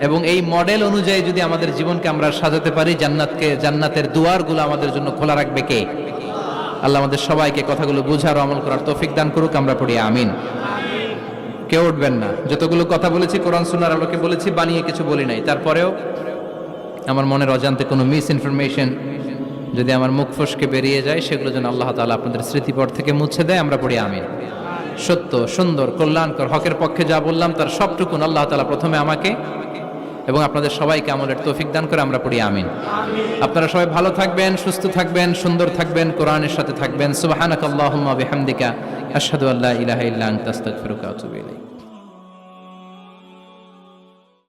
এবং এই মডেল অনুযায়ী যদি আমাদের জীবনকে আমরা সাজাতে পারি, জান্নাতের দুয়ারগুলো আমাদের জন্য খোলা রাখবে কে? আল্লাহ আমাদের সবাইকে কথাগুলো বুঝার ও আমল করার তৌফিক দান করুক। আমরা পড়ি আমিন। কেউ উঠবেন না। যতগুলো কথা বলেছি কোরআন সুন্নাহর আলোকে বলেছি, বানিয়ে কিছু বলি নাই। তারপরেও আমার মনের অজান্তে কোনো মিস ইনফরমেশন যদি আমার মুখ ফসকে বেরিয়ে যায়, সেগুলো যেন আল্লাহ তাআলা আপনাদের স্মৃতিপট থেকে মুছে দেয়। আমরা পড়ি আমিন। সত্য, সুন্দর, কল্যাণকর, হকের পক্ষে যা বললাম তার সবটুকুন আল্লাহ তাআলা প্রথমে আমাকে এবং আপনাদের সবাইকে আমলের তৌফিক দান করে। আমরা পড়ি আমিন। আপনারা সবাই ভালো থাকবেন, সুস্থ থাকবেন, সুন্দর থাকবেন, কোরআনের সাথে থাকবেন। সুবহানাকাল্লাহুম্মা বিহামদিকা আশহাদু আল্লা ইলাহা ইল্লা আনতা আস্তাগফিরুকা ওয়া আতুবু ইলাইক।